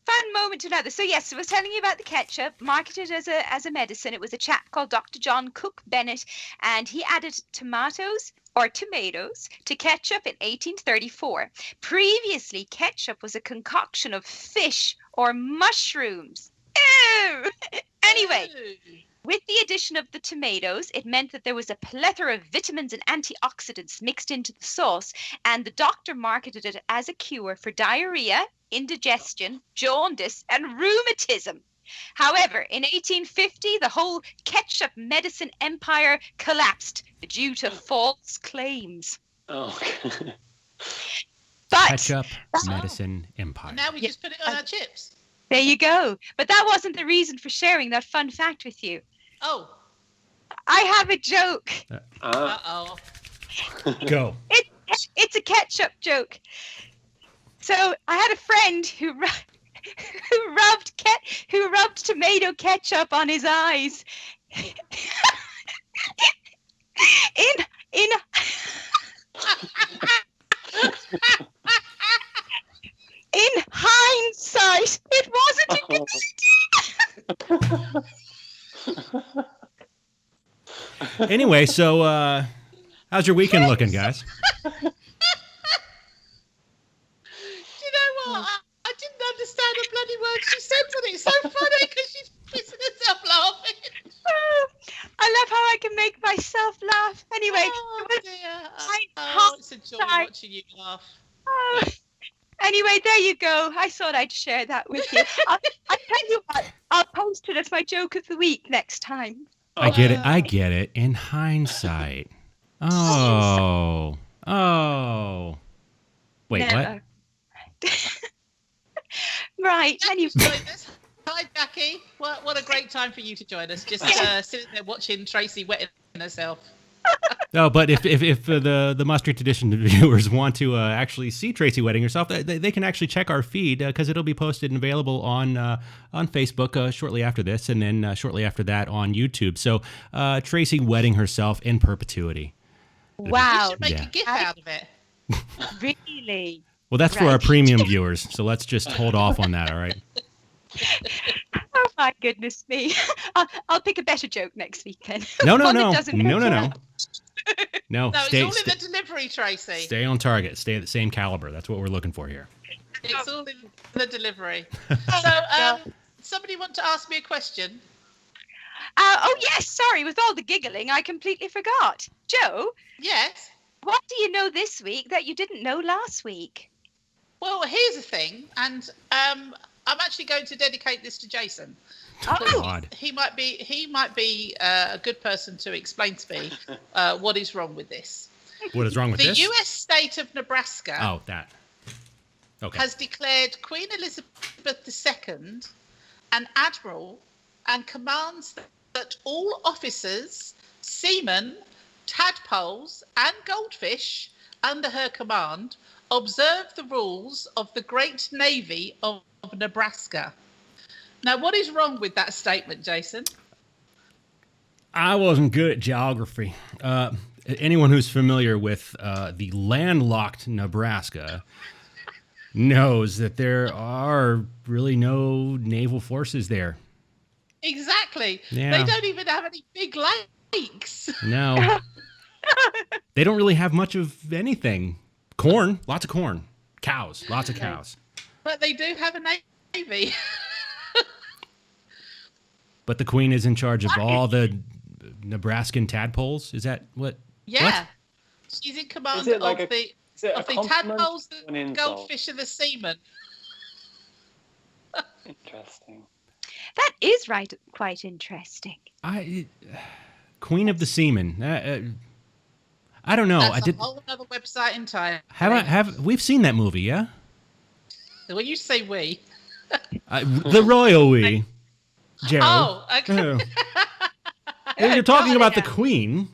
fun moment to another. So, yes, I was telling you about the ketchup, marketed as a medicine. It was a chap called Dr. John Cook Bennett, and he added tomatoes to ketchup in 1834. Previously, ketchup was a concoction of fish or mushrooms. Ew! Anyway, with the addition of the tomatoes, it meant that there was a plethora of vitamins and antioxidants mixed into the sauce, and the doctor marketed it as a cure for diarrhea, indigestion, jaundice, and rheumatism. However, in 1850, the whole Ketchup Medicine Empire collapsed due to false claims.
Oh.
But
Ketchup Medicine Empire.
And now we just put it on our chips.
there you go. But that wasn't the reason for sharing that fun fact with you.
Oh.
I have a joke.
Uh-oh.
Go.
It's a ketchup joke. So I had a friend who rubbed tomato ketchup on his eyes. In hindsight, it wasn't a good idea.
Anyway, so how's your weekend looking, guys?
Do you know what? I didn't understand a bloody word she said, but it's so funny because she's pissing herself laughing.
I love how I can make myself laugh. Anyway,
Oh, dear. It's a joy
hindsight.
watching you laugh.
Anyway, there you go. I thought I'd share that with you. I'll tell you what. I'll post it as my joke of the week next time.
I get it. In hindsight. Oh. Wait,
Never.
what?
Right.
Jackie's
Anyway,
joined us. Hi, Jackie. What a great time for you to join us. Just sitting there watching Tracy wetting herself.
No, but if the Maastricht Edition viewers want to actually see Tracy wetting herself, they can actually check our feed because it'll be posted and available on Facebook shortly after this, and then shortly after that on YouTube. So Tracy wetting herself in perpetuity.
wow.
You should make a GIF out of it.
Really?
Well, that's for our premium viewers, so let's just hold off on that. All right.
Oh my goodness me! I'll pick a better joke next week then.
No.
One that doesn't
No,
hurt.
No,
No, it's all in the delivery, Tracy.
stay on target. Stay at the same caliber. That's what we're looking for here.
It's all in the delivery. So, somebody want to ask me a question?
Oh yes, sorry. With all the giggling, I completely forgot. Joe,
Yes.
what do you know this week that you didn't know last week?
Well, here's the thing, and I'm actually going to dedicate this to Jason.
Oh,
God.
He might be a good person to explain to me what is wrong with this.
What is wrong with
The
this?
U.S. state of Nebraska
Oh, that. Okay.
has declared Queen Elizabeth II an admiral and commands that all officers, seamen, tadpoles, and goldfish under her command observe the rules of the Great Navy of Nebraska. Now, what is wrong with that statement, Jason?
I wasn't good at geography. Anyone who's familiar with the landlocked Nebraska knows that there are really no naval forces there.
Exactly.
Yeah.
They don't even have any big lakes.
No. They don't really have much of anything. Corn, lots of corn. Cows, lots of cows.
But they do have a navy.
But the queen is in charge of all the Nebraskan tadpoles? Is that what?
Yeah.
What?
She's in command
Is it like
of the
compliment
tadpoles,
or an
the
insult?
goldfish, and the seamen.
Interesting.
that is right. Quite interesting.
Queen of the Seamen. I don't know.
That's
I did.
a whole other website entirely.
We've seen that movie? Yeah.
When you say we.
The royal we. Gerald.
Oh, okay.
You're talking about the Queen.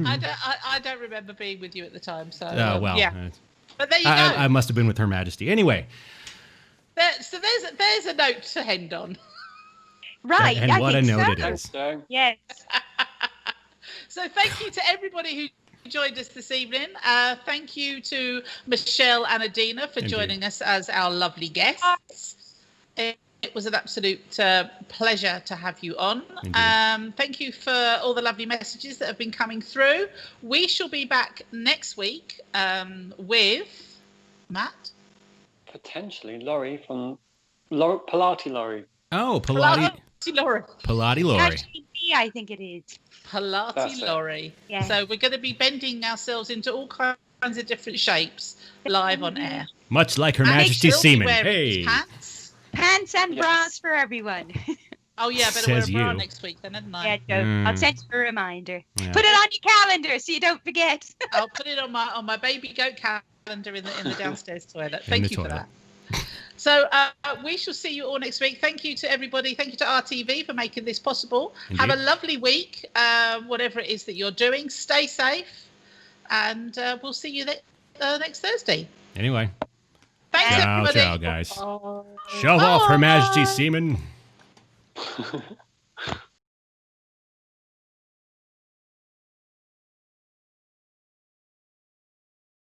I don't remember being with you at the time, so
yeah.
But there you go.
I must have been with Her Majesty. Anyway.
So there's a note to end on.
Right.
And what a note it is.
Yes.
So thank you to everybody who joined us this evening. Thank you to Michelle and Adina for joining us as our lovely guests. It was an absolute pleasure to have you on. Thank you for all the lovely messages that have been coming through. We shall be back next week with Matt.
Potentially Laurie from Pilati Laurie.
Oh, Pilati
Laurie.
Pilati Laurie.
Actually, I think it is.
Pilati Laurie.
Yeah.
So we're going to be bending ourselves into all kinds of different shapes live on air.
Much like Her Majesty's semen.
Hey.
Pants and bras for everyone.
Oh, yeah, better wear a bra next week then, hadn't I?
Yeah, I'll send you a reminder. Yeah. Put it on your calendar so you don't forget.
I'll put it on my baby goat calendar in the downstairs toilet. Thank you for that. So we shall see you all next week. Thank you to everybody. Thank you to RTV for making this possible. Indeed. Have a lovely week, whatever it is that you're doing. Stay safe, and we'll see you next Thursday.
Anyway.
Thanks, everybody.
Ciao, guys. Shove off Her Majesty's semen.